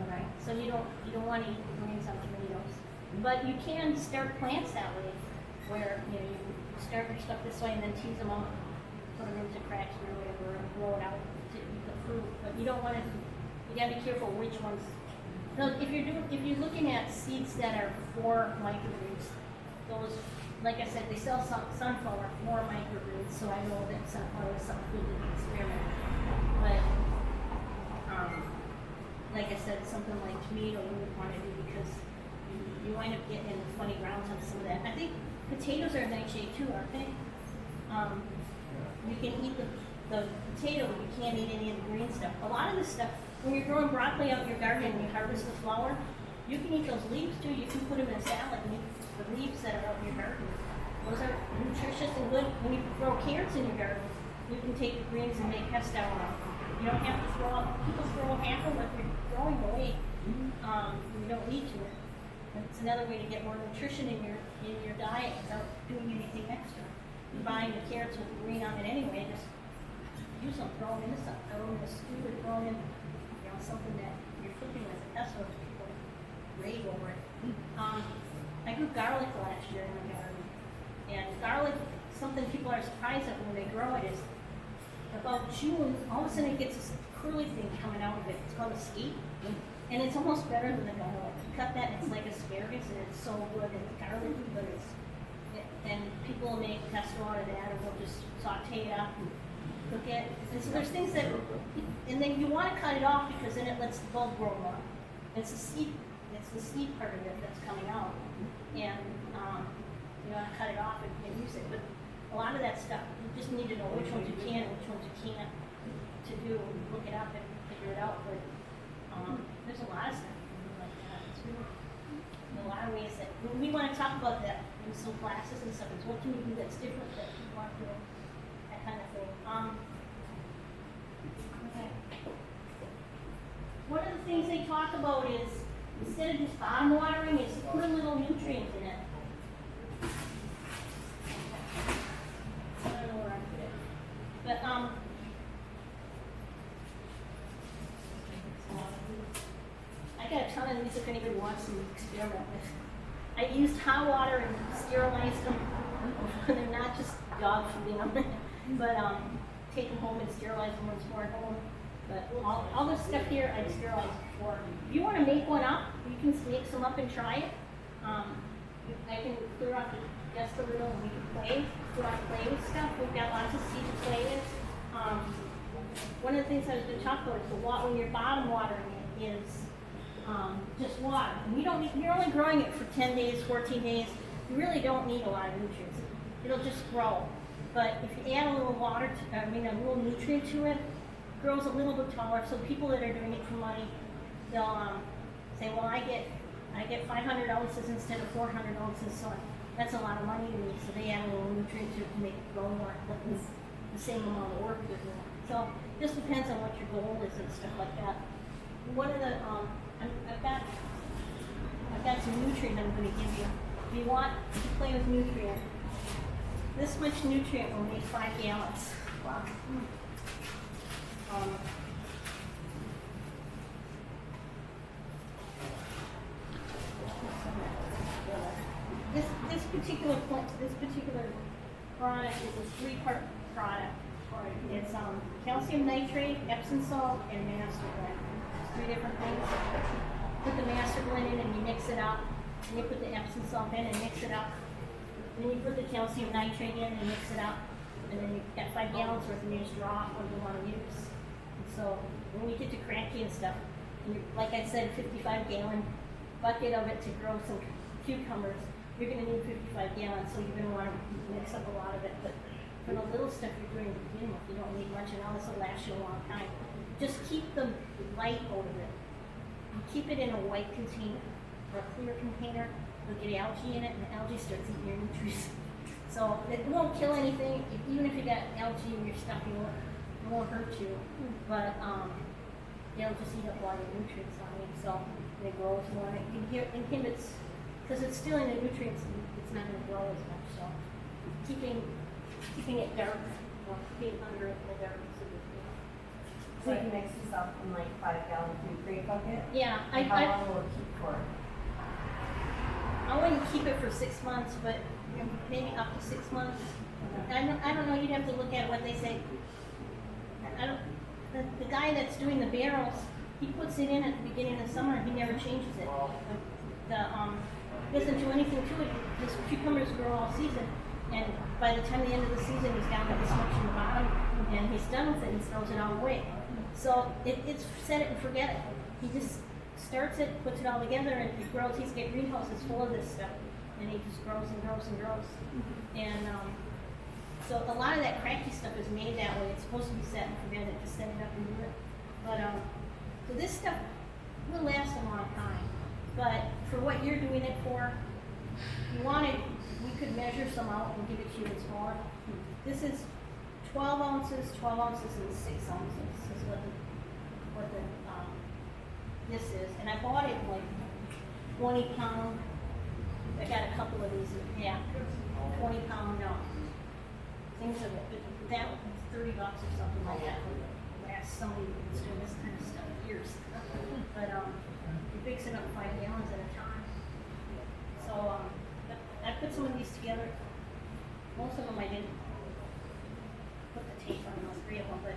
Okay. So you don't want to eat greens on tomatoes. But you can start plants that way, where you start your stuff this way and then tease them out, put them into cracks or whatever, and blow it out to eat the fruit. But you don't want to. You gotta be careful which ones. No, if you're looking at seeds that are for microgreens, those, like I said, they sell sunflower for microgreens, so I know that sunflower is something good to experiment. But like I said, something like tomato you would want to do because you wind up getting in funny grounds on some of that. I think potatoes are nightshade too, aren't they? You can eat the potato, but you can't eat any of the green stuff. A lot of this stuff, when you're growing broccoli out in your garden and you harvest the flower, you can eat those leaves too. You can put them in a salad and eat the leaves that are out in your garden. Those are nutritious and good. When you grow carrots in your garden, you can take the greens and make pesto out of them. You don't have to people throw half of what you're throwing away. You don't need to. It's another way to get more nutrition in your diet without doing anything extra. You're buying the carrots with the green on it anyway, just use them, throw them into something, throw them in a stew or throw them in, something that you're cooking with. That's what people rave over it. I grew garlic last year in my garden. And garlic, something people are surprised at when they grow it is about June, all of a sudden it gets this curly thing coming out of it. It's called a scape. And it's almost better than the garlic. You cut that and it's like asparagus and it's so good and it's garlicky, but and people will make pesto out of that or they'll just saute it up and cook it. And so there's things that, and then you want to cut it off because then it lets the bulb grow more. It's the seed part of it that's coming out. And you want to cut it off and use it. But a lot of that stuff, you just need to know which ones you can and which ones you can't to do. Look it up and figure it out. But there's a lot of stuff like that. It's really, a lot of ways that we want to talk about that in some classes and stuff. Is what can you do that's different that people aren't doing, that kind of thing. Okay. One of the things they talk about is instead of just bottom watering, is put a little nutrient in it. I don't know where I put it, but I got a ton of these if anybody wants to experiment with. I used hot water and sterilized them. They're not just dog food, but take them home and sterilize them once more at home. But all this stuff here I sterilized before. If you want to make one up, you can make some up and try it. I can clear off just a little and we can play. If you want to play with stuff, we've got lots of seed to play with. one of the things I was gonna talk about is the water, when you're bottom watering it is, just water. And you don't need, you're only growing it for 10 days, 14 days. You really don't need a lot of nutrients. It'll just grow. But if you add a little water, a little nutrient to it, it grows a little bit taller. So people that are doing it for money, they'll say, well, I get 500 ounces instead of 400 ounces, so that's a lot of money to me. So they add a little nutrient to it to make it grow more, but it's the same amount of work you're doing. So it just depends on what your goal is and stuff like that. One of the I've got some nutrient I'm going to give you. If you want to play with nutrient, this much nutrient will make 5 gallons. Wow. This particular product is a 3-part product. It's calcium nitrate, Epsom salt, and master blend. It's 3 different things. Put the master blend in and you mix it up. And you put the Epsom salt in and mix it up. Then you put the calcium nitrate in and mix it up. And then you've got 5 gallons worth and you just draw what you want to use. And so when we get to cracky and stuff, and like I said, 55-gallon bucket of it to grow some cucumbers, you're going to need 55 gallons, so you're going to want to mix up a lot of it. But for the little stuff you're doing to begin with, you don't need much, and all this will last you a long time. Just keep the light out of it. You keep it in a white container or a clear container. You'll get algae in it, and the algae starts eating your nutrients. So it won't kill anything. Even if you got algae in your stuff, it won't hurt you. But they'll just eat up all your nutrients on you. So they grow with more. It inhibits, because it's stealing the nutrients, it's not going to grow as much. So keeping it dark, or being under it in the dark is a good thing. So you mix this up in like 5-gallon food grade bucket? Yeah, And how long will it keep for? I wouldn't keep it for 6 months, but maybe up to 6 months. I don't know. You'd have to look at what they say. The guy that's doing the barrels, he puts it in at the beginning of the summer and he never changes it. He doesn't do anything to it. His cucumbers grow all season, and by the time the end of the season, he's down to this much in the bottom, and he's done with it and throws it all away. So it's set it and forget it. He just starts it, puts it all together, and it grows. He's got greenhouses full of this stuff, and he just grows and grows and grows. And so a lot of that cracky stuff is made that way. It's supposed to be set and forget it, just set it up and do it. But so this stuff will last a long time. But for what you're doing it for, you want it, we could measure some out and give it to you in smaller. This is 12 ounces, and 6 ounces is what the this is. And I bought it like 20 pound. I got a couple of these, 20 pound things of it. But that was $30 or something like that. Last somebody was doing this kind of stuff years. But you mix it up 5 gallons at a time. So I put some of these together. Most of them I didn't put the tape on all 3 of them, but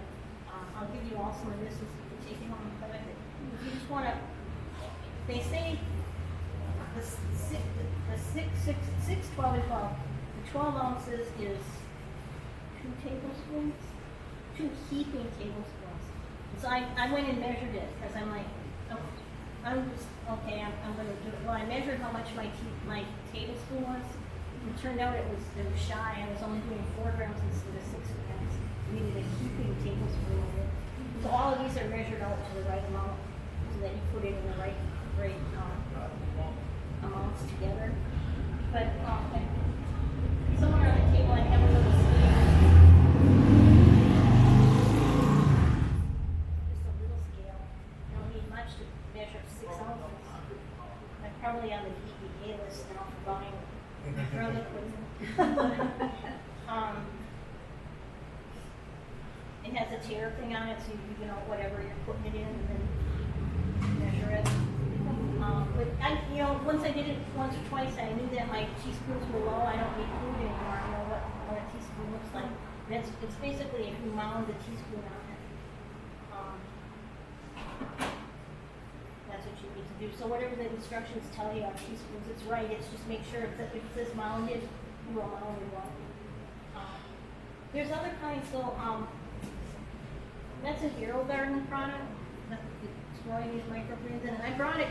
I'll give you all some of this so you can take it home and play with it. If you just want to, they say the 12 and 12. The 12 ounces is 2 tablespoons, 2 heaping tablespoons. So I went and measured it because I'm like, I'm going to do it. Well, I measured how much my tablespoon was. It turned out it was shy. I was only doing 4 grams instead of 6 grams. I needed a heaping tablespoon of it. So all of these are measured out to the right amount so that you put it in the right amounts together. But somewhere on the table I have a little scale. Just a little scale. You don't need much to measure 6 ounces. I'm probably on the EPA list now for buying for liquids. It has a tare thing on it, so you know whatever you're putting it in, and then measure it. But once I did it once or twice, I knew that my teaspoons were low. I don't need food anymore. I know what a teaspoon looks like. And it's basically if you mound the teaspoon on it. That's what you need to do. So whatever the instructions tell you on teaspoons, it's right. It's just make sure if it says mounded, you will mound it well. There's other kinds though. That's an Aero Garden product. It's growing these microgreens, and I brought it.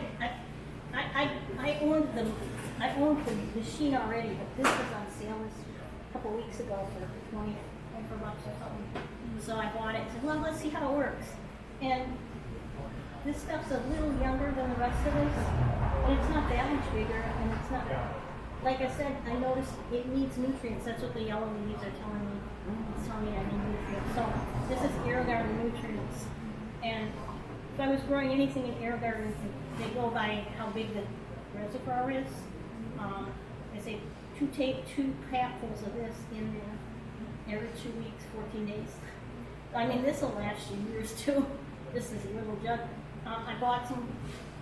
I owned the machine already, but this was on sale a couple weeks ago for $24 or something. So I bought it and said, well, let's see how it works. And this stuff's a little younger than the rest of this, and it's not that much bigger, and it's not. Like I said, I noticed it needs nutrients. That's what the yellow leaves are telling me. It's telling me I need nutrients. So this is AeroGarden nutrients. And if I was growing anything in AeroGarden, they go by how big the reservoir is. I say two capfuls of this in there every 2 weeks, 14 days. I mean, this will last you years too. This is a little jug. I bought some.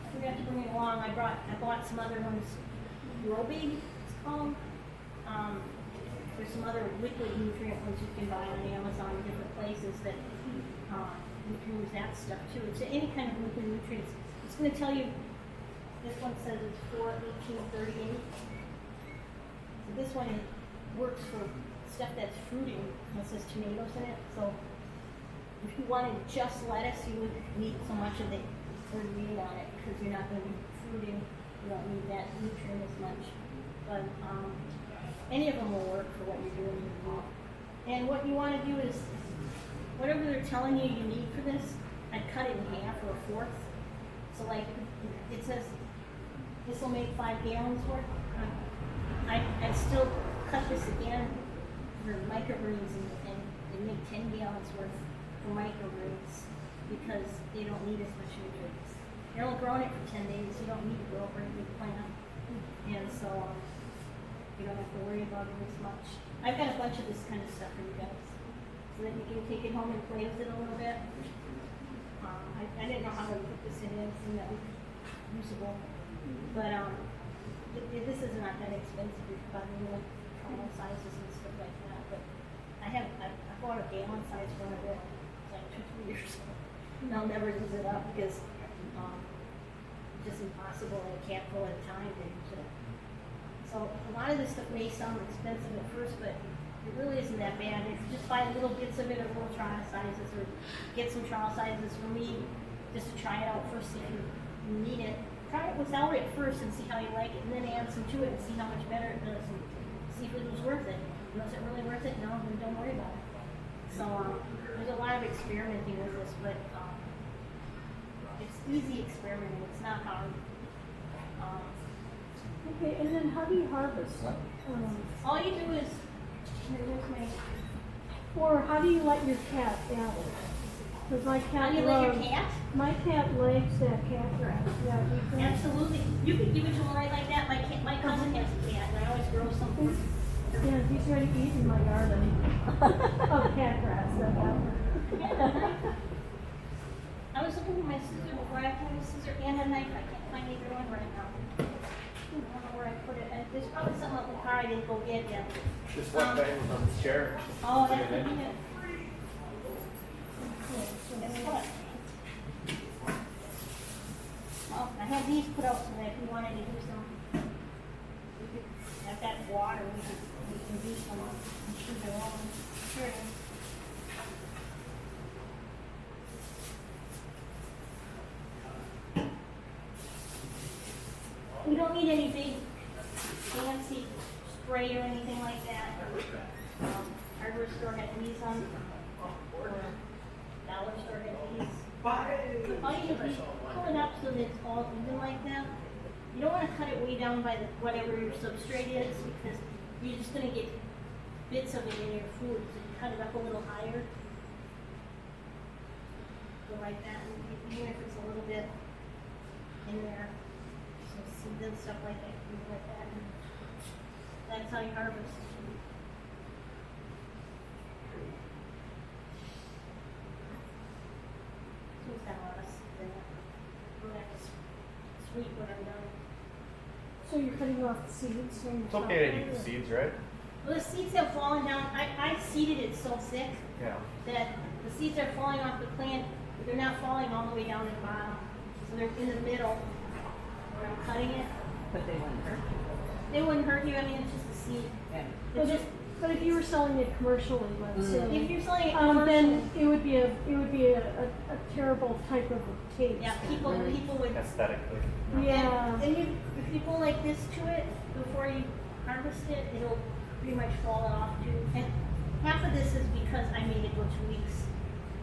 I forgot to bring it along. I bought some other ones. Grow Big, it's called. There's some other liquid nutrient ones you can buy on Amazon, different places that you can use that stuff too. It's any kind of liquid nutrients. It's going to tell you. This one says it's 4/18/38. So this one works for stuff that's fruiting. It says tomatoes in it. So if you wanted just lettuce, you wouldn't need so much of the green on it because you're not going to be fruiting. You don't need that nutrient as much, but any of them will work for what you're doing. And what you want to do is, whatever they're telling you need for this, I'd cut it in half or a fourth. So like, it says, this will make 5 gallons worth. I'd still cut this again for microgreens and make 10 gallons worth for microgreens because they don't need as much nutrients. You're only growing it for 10 days. You don't need to grow a very big plant. And so you don't have to worry about it as much. I've got a bunch of this kind of stuff for you guys so that you can take it home and play with it a little bit. I didn't know how to put this in anything that was usable. But this is not that expensive. You've got little trial sizes and stuff like that. But I bought a gallon size one of it like 2-3 years ago. And I'll never use it up because it's just impossible in a capful at a time to use it. So a lot of this stuff may sound expensive at first, but it really isn't that bad. If you just buy little bits of it or little trial sizes, or get some trial sizes for me, just to try it out first, see if you need it. Try it without it first and see how you like it, and then add some to it and see how much better it does, and see if it was worth it. Was it really worth it? No, then don't worry about it. So there's a lot of experimenting with this, but it's easy experimenting. It's not hard. Okay, and then how do you harvest? All you do is, here's my, Or how do you let your cat out? Because my how cat do you let your loves- cat? My cat likes that cat grass. Yeah, do you think? Absolutely. You could give it to him right like that. My cousin has a cat, and I always grow some for him. Yeah, he's ready to eat in my garden. Oh, cat grass, that happened. I was looking for my scissor before I found a scissor and a knife. I can't find either one right now. I don't know where I put it. There's probably something up in the car I didn't go get yet. Just one thing on the chair. Oh, that could be it. Guess what? Well, I had these put out so that if you wanted to do some, we could, I've got water, we can do some, I'm sure they're all, here it is. We don't need any big fancy spray or anything like that. Hardware store had these on, or dollar store had these. All you do is pull it up so that it's all even like that. You don't want to cut it way down by whatever your substrate is because you're just going to get bits of it in your food. So you cut it up a little higher. Go like that, and even if it's a little bit in there. So seeds and stuff like that, things like that. And that's how you harvest. So it's got a lot of seeds in it. We'll have to sweep when I'm done. So you're cutting off the seeds from the It's okay to eat top? the seeds, right? Well, the seeds have fallen down. I seeded it so thick Yeah. that the seeds are falling off the plant, but they're not falling all the way down to the bottom. So they're in the middle where I'm cutting it. But they wouldn't hurt you. They wouldn't hurt you. I mean, it's just a seed. Yeah. It's just But if you were selling it commercially, let's say, If you're selling it then commercially, it would be a terrible type of taste. yeah, people would. Aesthetically. Yeah. And you, if you go like this to it before you harvest it, it'll pretty much fall off too. And half of this is because I made it go 2 weeks.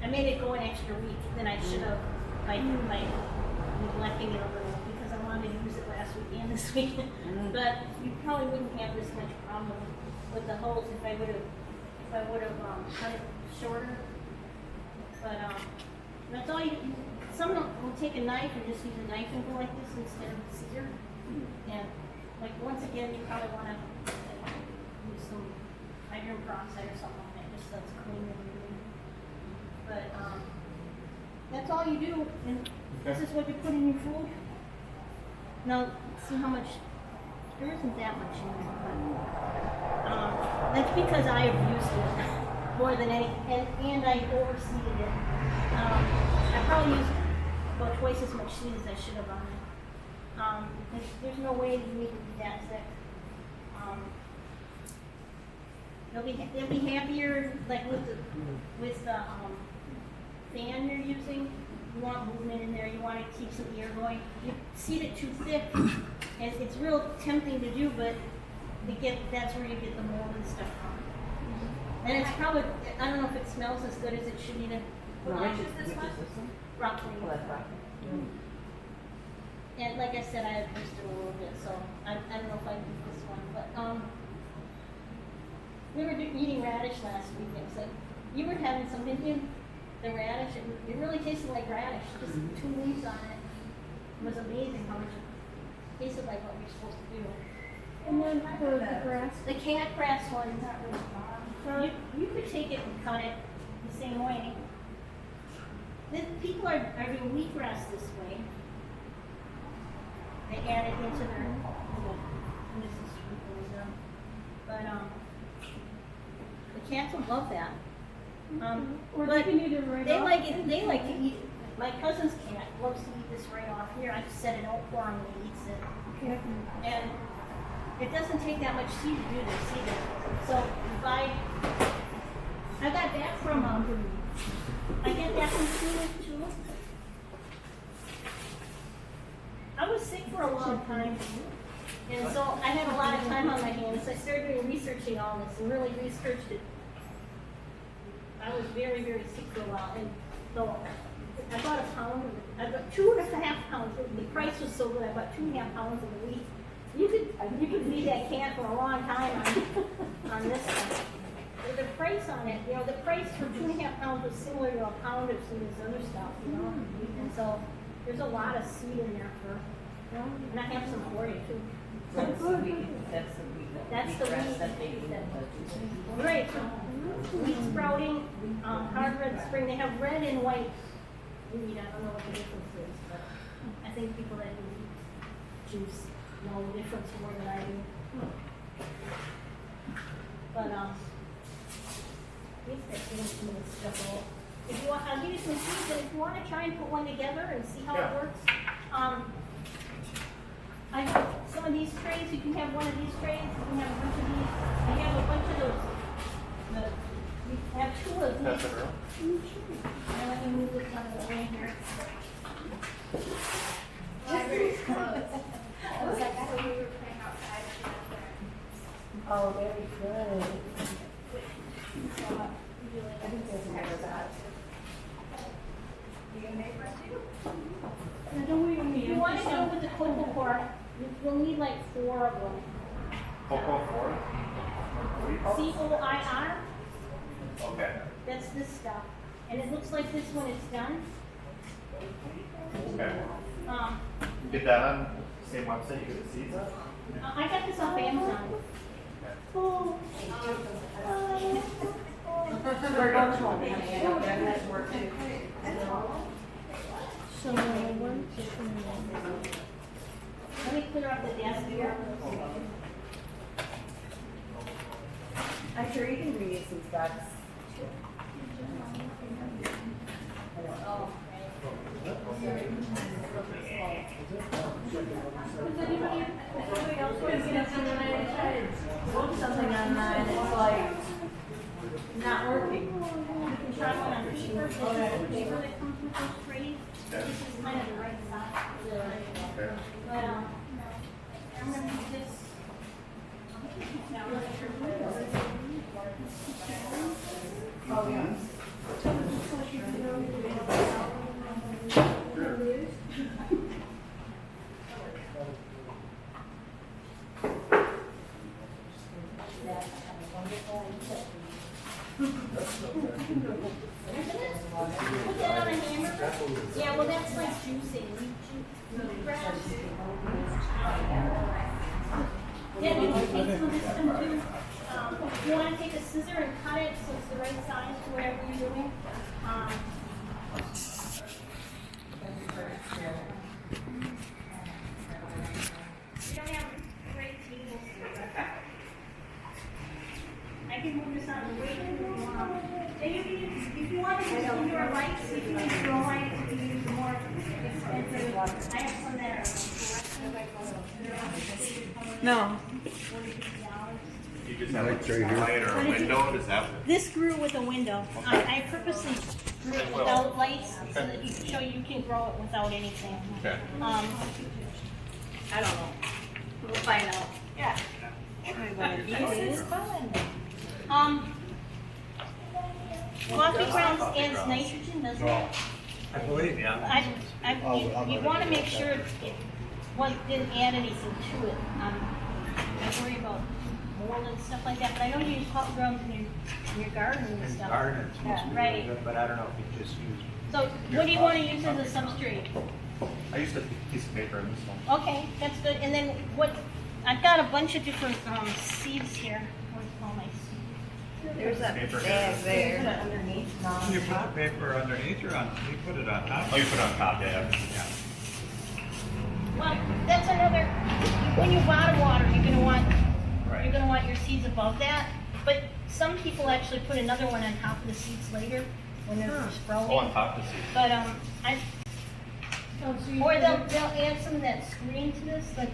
I made it go an extra week than I should have by neglecting it a little because I wanted to use it last week and this week. But you probably wouldn't have this much problem with the holes if I would have cut it shorter. But that's all you. Some will take a knife and just use a knife and go like this instead of a scissor. And like once again, you probably want to use some hydrogen peroxide or something like that, just so it's clean and everything. But that's all you do, and this is what you put in your food. Now, see how much. There isn't that much in there, but that's because I have used it more than any, and I overseeded it. I probably used about twice as much seed as I should have on it. There's no way to make it that thick. They'll be happier like with the fan you're using. You want movement in there. You want to keep some air going. You seed it too thick, and it's real tempting to do, but that's where you get the mold and stuff from. And it's probably, I don't know if it smells as good as it should either. What much is this one? Roughly. Well, that's right. And like I said, I have used it a little bit, so I don't know if I use this one, but we were eating radish last week, and so you were having some Indian, the radish, it really tasted like radish, just 2 leaves on it. It was amazing how much it tasted like what you're supposed to do. And then the grass. The cat grass one, you could take it and cut it the same way. People are doing wheatgrass this way. They add it into their, and this is wisdom. But the cats will love that. Or but they can eat it right they off. like it. They like to eat. My cousin's cat loves to eat this right off here. I just set it out for him and he eats it. Yeah. And it doesn't take that much seed to do this either. So if I got that from I get that from too. I was sick for a long time, and so I had a lot of time on my hands. I started doing researching all this and really researched it. I was very, very sick for a while, and so I bought a pound. I bought 2.5 pounds. The price was so good. I bought 2.5 pounds of the wheat. You could feed that cat for a long time on this one. The price on it, the price for 2.5 pounds was similar to a pound of some of this other stuff, And so there's a lot of seed in there and I have some for you too. That's the wheat. That's the grass wheat. that they eat. Right. So wheat sprouting, hard red spring. They have red and white wheat. I don't know what the difference is, but I think people that do wheat juice know the difference more than I do. But these guys getting some of this stuff out. If you want, I'll give you some seeds, and if you want to try and put one together and see how it works, I have some of these trays. You can have one of these trays. You can have a bunch of these. I have a bunch of those. We have 2 of these. That's a girl. Now let me move this out of the way here. Library's closed. I was like, I thought we were playing outside. Oh, very good. So, would you like I think there's another that. You gonna make one too? I don't even If you want to go with the cocoa core, you'll need like 4 of them. Cocoa 4? COIR, Okay. that's this stuff. And it looks like this when it's done. Okay. Um, You get that on the same website you get the seeds at? I got this off Amazon. Oh. We're going to one. That's work too. So, 1, 2, 3. Let me clear up the desk here. I'm sure you can read some specs. Oh, Does anybody else want to get up something on mine? It's like kind of the right size. Okay. But, I'm gonna do this. Oh, yeah. Put that on a hamburger? Yeah, well, that's like juicing. Yeah, you can take some of this and do, you wanna take a scissor and cut it so it's the right size for whatever you're doing? We don't have great tables. I can move this out of the way if you want. If you want to use some of your lights, you can use your lights, if you use the more expensive. I have some that are. No. You just have Lights a right here. light or a window, does that? This grew with a window. I purposely grew it without lights so that you can show you can grow it without anything. Okay. I don't know. We'll find out. Yeah. This is fun. Coffee grounds adds nitrogen, doesn't it? I believe, yeah. You want to make sure it didn't add anything to it. I worry about mold and stuff like that, but I know you use coffee grounds in your garden and And stuff. garden, it's supposed to be really Right. good, but I don't know if you just use. So what do you want to use as a substrate? I used a piece of paper in this one. Okay, that's good. And then I've got a bunch of different seeds here. What do you call my seeds? There's a Paper bag here. there. Underneath. You put the paper underneath or on, you put it on top? Oh, you put it on top, yeah. Well, that's another, when you bottom water, you're gonna want Right. your seeds above that. But some people actually put another one on top of the seeds later when they're sprouting. Oh, on top of the seed. But, Oh, so you or put they'll add some of that screen to this, like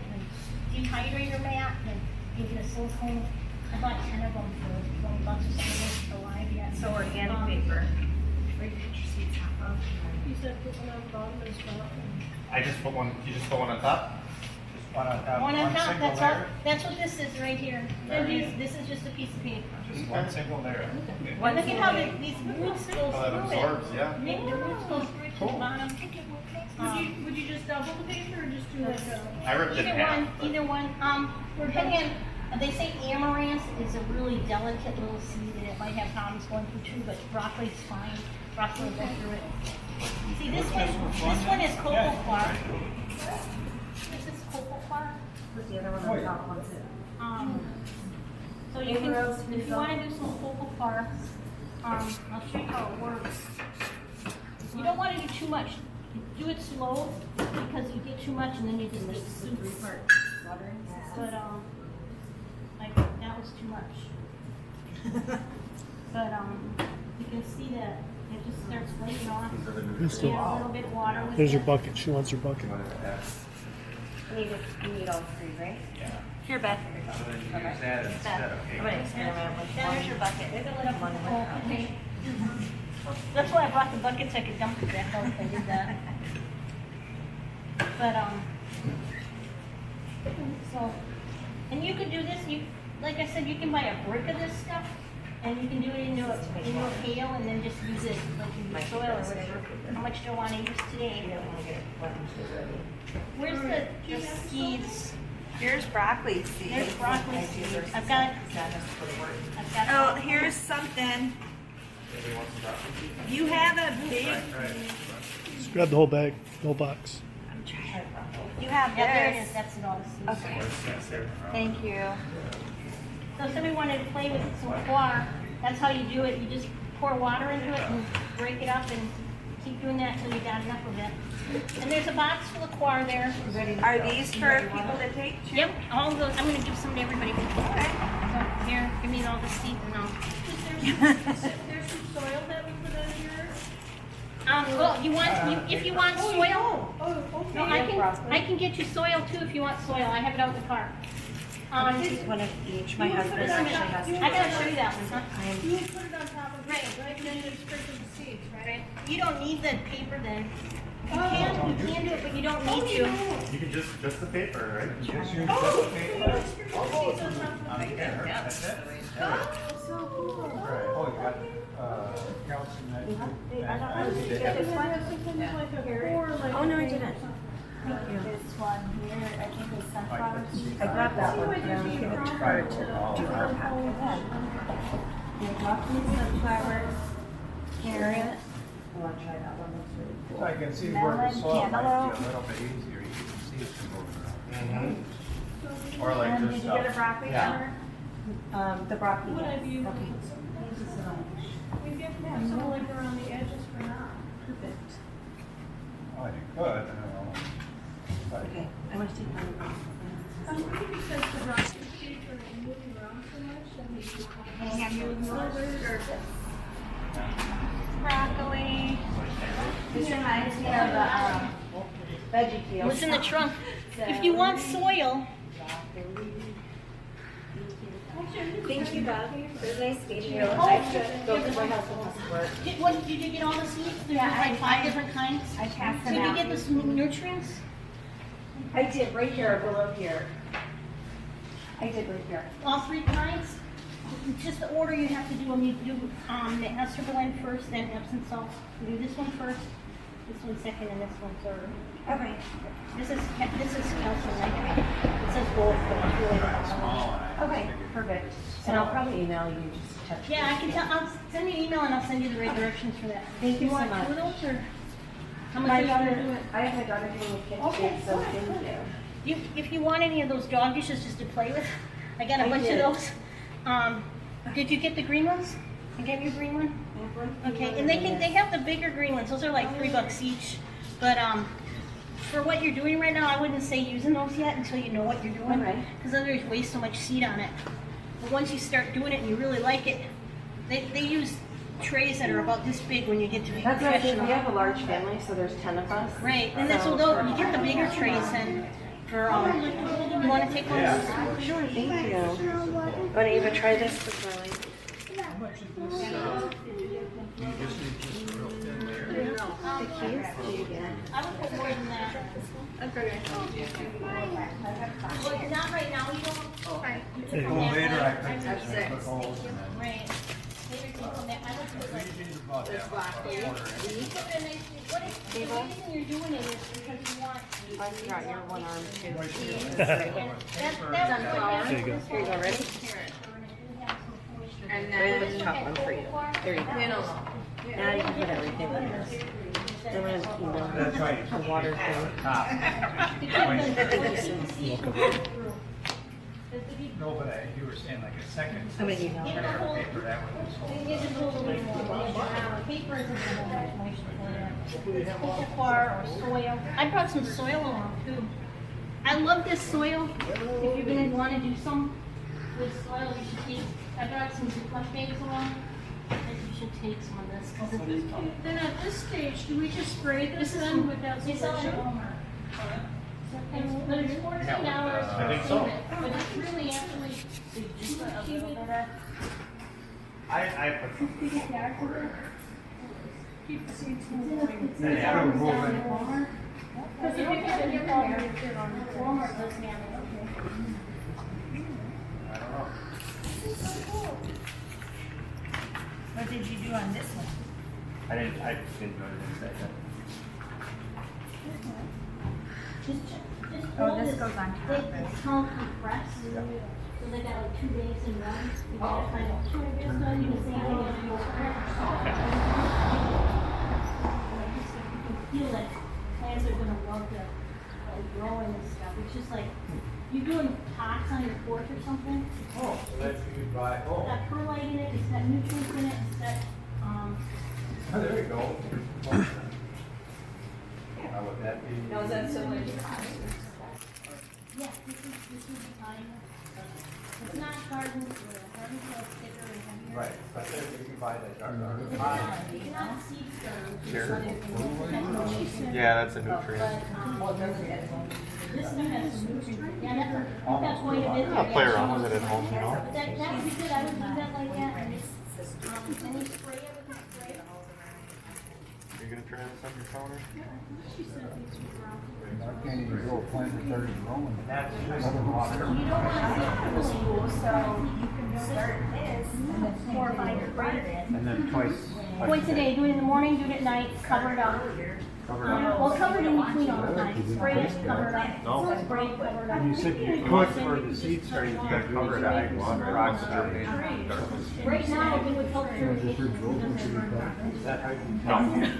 the dehydrator mat, and you get a silicone. I bought 10 of them for $20 or something, they're alive yet. So organic paper. Where you put your seeds off of. You said put one on the bottom as well. I just put one, you just put one on top? Just one on top, One on top, single that's all, layer? that's what this is right here. This is just a piece of paper. Just one single layer. And look at how these roots go Oh, that through it. absorbs, yeah. The roots go straight to the Cool. bottom. Would you just double the paper or just do like a? I ripped it in half. Either one, depending on, they say amaranth is a really delicate little seed and it might have problems going through too, but broccoli's fine. Broccoli will go through it. See, this one is cocoa flour. This is cocoa flour. Put the other one on top once it. So you can, if you wanna do some cocoa flour, I'll show you how it works. You don't wanna do too much. Do it slow because you get too much and then you just get soup. But, like, that was too much. But, you can see that it just starts flaking off. You add a little bit of water with it. There's your bucket. She wants her bucket. You need all three, right? Yeah. Here, Beth. So then you use that instead of I'm paper. gonna experiment with There's one. your bucket. Fill it up with cocoa, okay? That's why I brought the bucket so I could dump it back out if I did that. But, so, and you could do this, like I said, you can buy a brick of this stuff, and you can do it into a pail, and then just use it like you use soil or whatever. How much do you want to use today? Where's the seeds? Here's broccoli seeds. There's broccoli seeds. I've got. Oh, here's something. You have a big, Just grab the whole bag, the whole box. you have Yeah, there it this. is, that's it all the seeds. Okay, thank you. So if somebody wanted to play with some coir, that's how you do it. You just pour water into it and break it up and keep doing that until you got enough of it. And there's a box full of coir there. Are these for people to take too? Yep, all of those. I'm going to give some to everybody. So here, give me all the seeds and all. There's some soil that we put in here. Well, if you want soil, Oh, okay. no, I can get you soil too if you want soil. I have it out in the car. One of each. My husband actually has. I gotta show you that one, huh? You would put it on top of it, right? And then you sprinkle the seeds, right? You don't need the paper then. You can do it, but you don't need to. You can just the paper, right? Just use the paper. On here, that's it. Right. Oh, you got, calcium Oh, no, I didn't. This one here, I think it's sunflower seeds. I grabbed that one, and I'm giving it to her to do her pack. Your broccoli, sunflower, carrot, I want to try that one, looks really So cool. I can see where the Melon, soil might be a cantaloupe. little bit easier, you can see it from over there. Or like and just did you get a broccoli Yeah. cover? The broccoli, What yes. have you? Okay. We get some like around the edges for now. Perfect. Oh, you could, I don't know. But Okay, I want to take one. Maybe because the broccoli seeds are moving around so much that we Have you Well, broccoli? This reminds me of the, veggie field. What's in the trunk? If you want soil, Thank you, Beth. It was nice meeting you. I have to go to my husband's work. did you get all the seeds? There's Yeah, like 5 different kinds. I passed Did them you out. get the nutrients? I did, right here, below here. I did right here. All 3 kinds? It's just the order you have to do them. You do the astroglide first, then Epsom salt. You do this one first, this one second, and this one third. Okay. This is calcium nitrate. It says both, but it's really not. Okay, perfect. And I'll probably email you just to touch. Yeah, I can tell. I'll send me an email and I'll send you the right directions for that. Thank you so want much. 2 of those or how much My are you gonna do daughter, it? I have my daughter doing a kid Okay, too, so good, thank good. you. If you want any of those dog dishes just to play with, I got a I bunch did. of those. Did you get the green ones? I gave you a green one? Okay, and they have the bigger green ones. Those are like $3 each. But for what you're doing right now, I wouldn't say using those yet until you know what you're doing. Okay. Because otherwise you waste so much seed on it. But once you start doing it and you really like it, they use trays that are about this big when you get to be That's what I think, professional. we have a large family, so there's 10 of us. Right, and then so though, you get the bigger trays and for, you wanna take one? Sure, thank you. Want to even try this before I leave? how much is this, you just need just a real thin layer? The keys? Do you get? I would put more than that. Okay. Well, not right now, you don't. Okay. Well, later I could just put holes in it. Right. Later you can come back. I would put like. Usually about that much, about a quarter inch. You put it in a nice, what if, the reason you're doing it is because you want. I forgot your one arm too. That was There you go. Here you go, ready? And Right at the top one for you. There you go. Now you can put everything in this. I'm going to email That's right. a water thing. Top. No, but you were saying like a second. I'm going to email layer her. of paper, that would just hold. It is a little bit more. Paper isn't a lot moisture for you. Or soil. I brought some soil along too. I love this soil. If you're gonna wanna do some with soil, you should take, I brought some flush bags along. I think you should take some of this, cause it's. Then at this stage, do we just spray this then without They sell it at solution? Walmart. But it's 14 hours. I think so. But it's really actually a little better. I put some. Keep the seeds It's in moving. the- it's Yeah. in the Walmart. Because if you get it at Walmart, doesn't have it, okay. I don't know. what did you do on this one? I didn't do anything second. Just Oh, hold this it. goes on top, It's called compress. So they got like 2 bags in one. You gotta find out 2 bags done, you can say, oh, you go feel like plants are gonna love to growing and stuff. It's just like, you doing pots on your porch or something. Oh, so that's you buy, It's got perlite in it, it's got nutrients in it, it's got, oh, there you go. How would that be? Now, is that similar to yeah, this is the time. It's not garden, garden soil thicker and heavier. Right, but then you can buy that dark. It's not seed starter. Yeah, that's a nutrient. This one has some nutrients. Yeah, that's quite a bit. I'll play around with it at home, you know? But that would be good, I would do that like that, and it's, and you spray it with a spray. Are you gonna try this on your counter? She said these were wrong. I can't even grow a plant that started growing. That's just You don't want to see it from the school, so you can start this and then 4 or 5 year in. And then twice. Twice a day, do it in the morning, do it at night, cover it up. Covered up. Well, cover it in between all the time, spray it, cover it up. No. Spray it, cover it up. You said you could for the seeds, or you gotta cover it at high water. Right now, it would help your. Is that how you? No.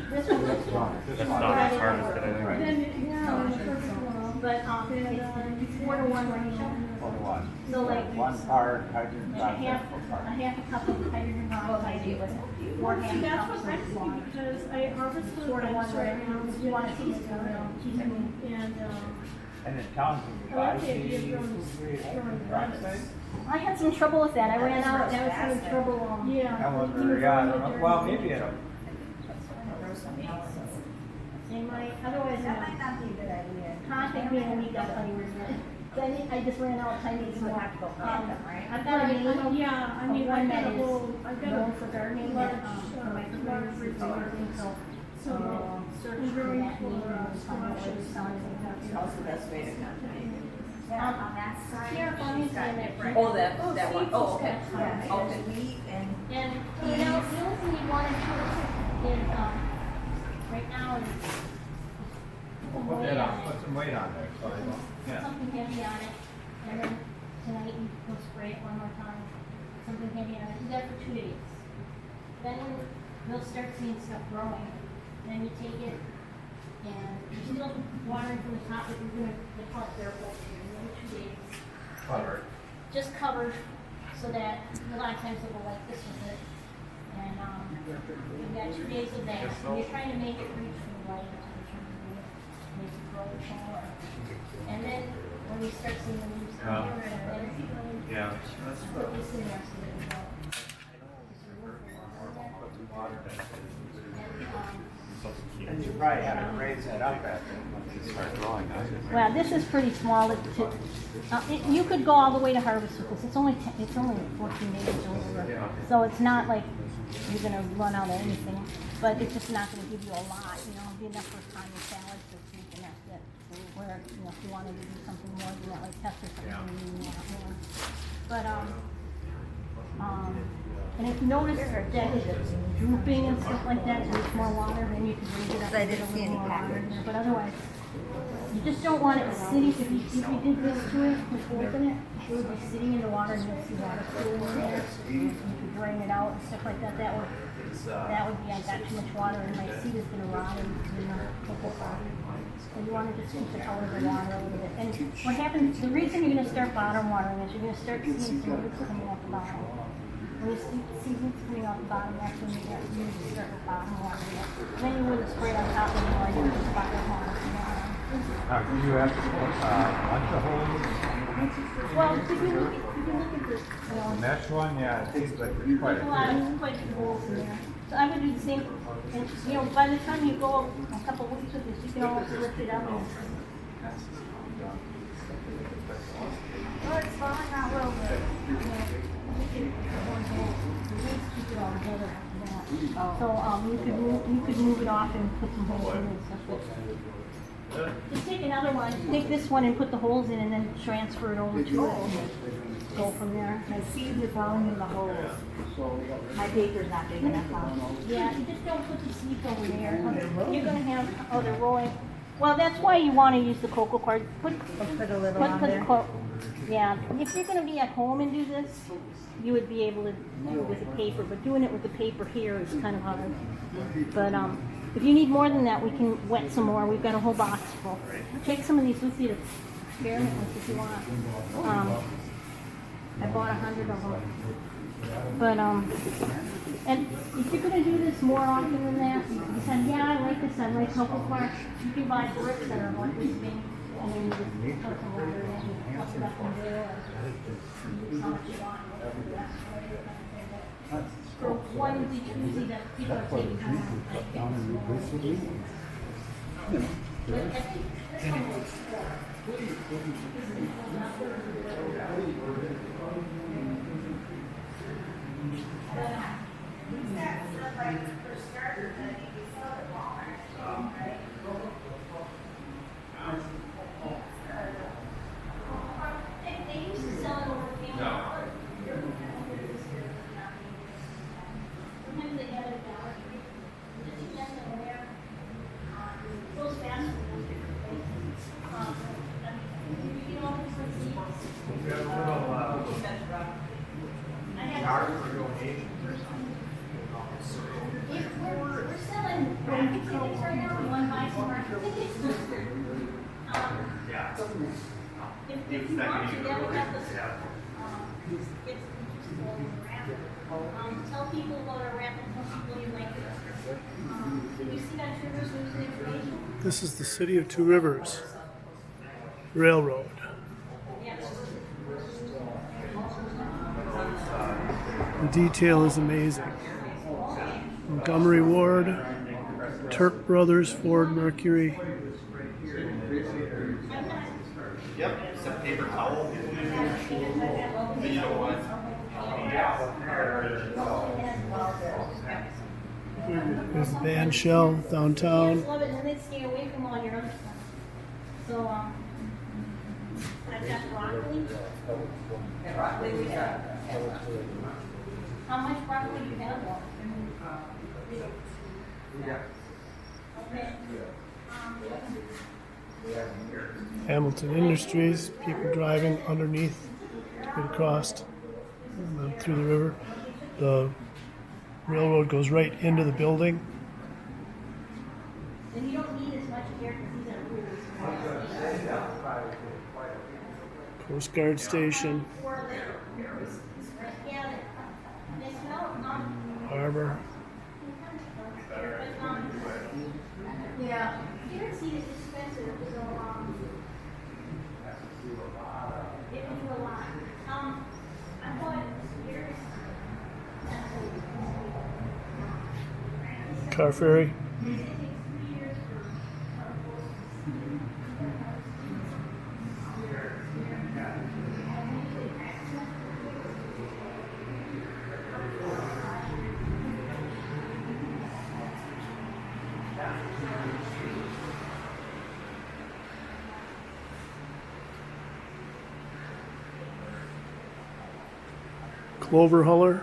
This one looks That's not as harvested anyway. Then, yeah, in a perfect world. but, it's 4 to 1 ratio. So like, One part hydrogen a half a cup of hydrogen peroxide with 4 See, half that's cups what I'm of thinking, water. because I harvest the 4 to 1 rice right now, You want to taste it, and, And in town, I like the idea of throwing lettuce. I had some trouble with that, I ran out, and I was having trouble, Yeah. however, yeah, well, maybe it'll. in my, otherwise, That might not be a good idea. contact me in a week, I'll tell you where it's at. I just ran out of time to get some more. Have to go plant them, right? I've got a name. Yeah, I mean, One I've got that a is whole, I've got known a for gardening, large, for my large fruits and everything, so. so Search I'm for very that, full and of find out what it's selling. How's the best way to contact you? Yeah, on that side. Here, find she's got me that different- Oh, that one. Oh, okay. Yeah, Okay. there's wheat and And, you know, the only thing you want to do is, right now is. Put that on, put some weight on there, so I don't, yeah. Something heavy on it, and then tonight you go spray it one more time, something heavy on it, do that for 2 days. Then you'll start seeing stuff growing, then you take it, and you're still watering from the top, but you're gonna, they call it bare culture, another 2 days. Covered. Just covered, so that a lot of times it'll go like this with it. And, you've got 2 days of that, and you're trying to make it reach from the light to the tree, make it grow taller. And then, when you start seeing the leaves come here, and then if you really Yeah. put this in there, so that it will. Put some water down. And you probably have to raise that up after, once you start growing. Well, this is pretty small. You could go all the way to harvest with this. It's only 14 days over, so it's not like you're gonna run out of anything. But it's just not gonna give you a lot. You know, it'll be enough for time and salads this week, and that's it. Where if you wanted to do something more than that, like test or something, you need a lot more. But and if you notice that it's drooping and stuff like that, and it's more water, then you can raise it up. I and get didn't a see little any more water in package. there. But otherwise, you just don't want it sitting. If you did this to it, just open it, it would be sitting in the water, and you'll see water pooling in there. You could drain it out and stuff like that. That would be, I got too much water, and my seed is gonna rot in the cocoa powder. So you want to just keep the color of the water a little bit. And what happens, the reason you're gonna start bottom watering is you're gonna start seeing some roots coming off the bottom. When you see roots coming off the bottom, that's when you get to start with bottom watering it. Then you wouldn't spray it on top anymore, you would just bottom water it. Now, do you have to put a bunch of holes? Well, if you look at this, you know, The mesh one, yeah, it seems like there's quite there's a a lot, few. there's quite a few holes in there. So I would do the same, and, you know, by the time you go a couple weeks with this, you can always lift it up and. well, it's falling out real good. So, you could move it off and put some holes in it and stuff. But just take another one, take this one and put the holes in and then transfer it over to it and go from there. My seeds are falling in the holes. My paper's not big enough. Yeah, you just don't put the seeds over there. You're gonna have, oh, they're rolling. Well, that's why you wanna use the cocoa card. Put Put a little on the there. yeah, if you're gonna be at home and do this, you would be able to do it with the paper, but doing it with the paper here is kind of hard. But, if you need more than that, we can wet some more. We've got a whole box full. Take some of these with you to experiment with if you want. I bought 100 of them. But, and if you're gonna do this more often than that, you said, yeah, I like this, I like cocoa clark, you can buy bricks that are like this big, and then you just put some water in it, and put it up in there, and use how much you want. For onesie, twosie that people are taking home, I think Down it's and more. replace it. But I think this one looks We're selling raffle tickets right now, you wanna buy some raffle tickets? If you want to, then we have this, it's tell people about our raffle, tell people you like it. Can you see that Trivers News and Information? This is the city of Two Rivers Railroad. Yes. The detail is amazing. Montgomery Ward, Turk Brothers, Ford Mercury. Yep, some paper towel. But you don't want. There's the band shell downtown. Love it, and then stay away from all your other stuff. So, I've got broccoli. How much broccoli do you have? Okay. Hamilton Industries, people driving underneath, get across and then through the river. The railroad goes right into the building. And you don't need as much here because these are really small. Coast Guard Station, Yeah, they smell harbor. yeah. Here seed is expensive, so it can do a lot. I bought here. Car ferry. Clover Huller.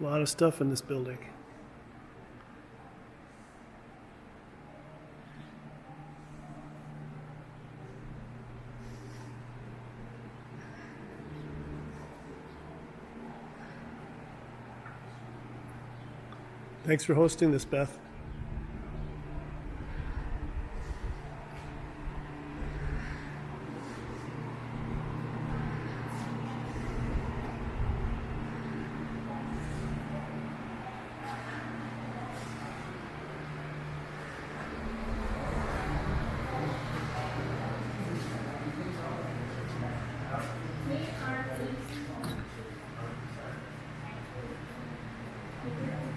A lot of stuff in this building. Thanks for hosting this, Beth.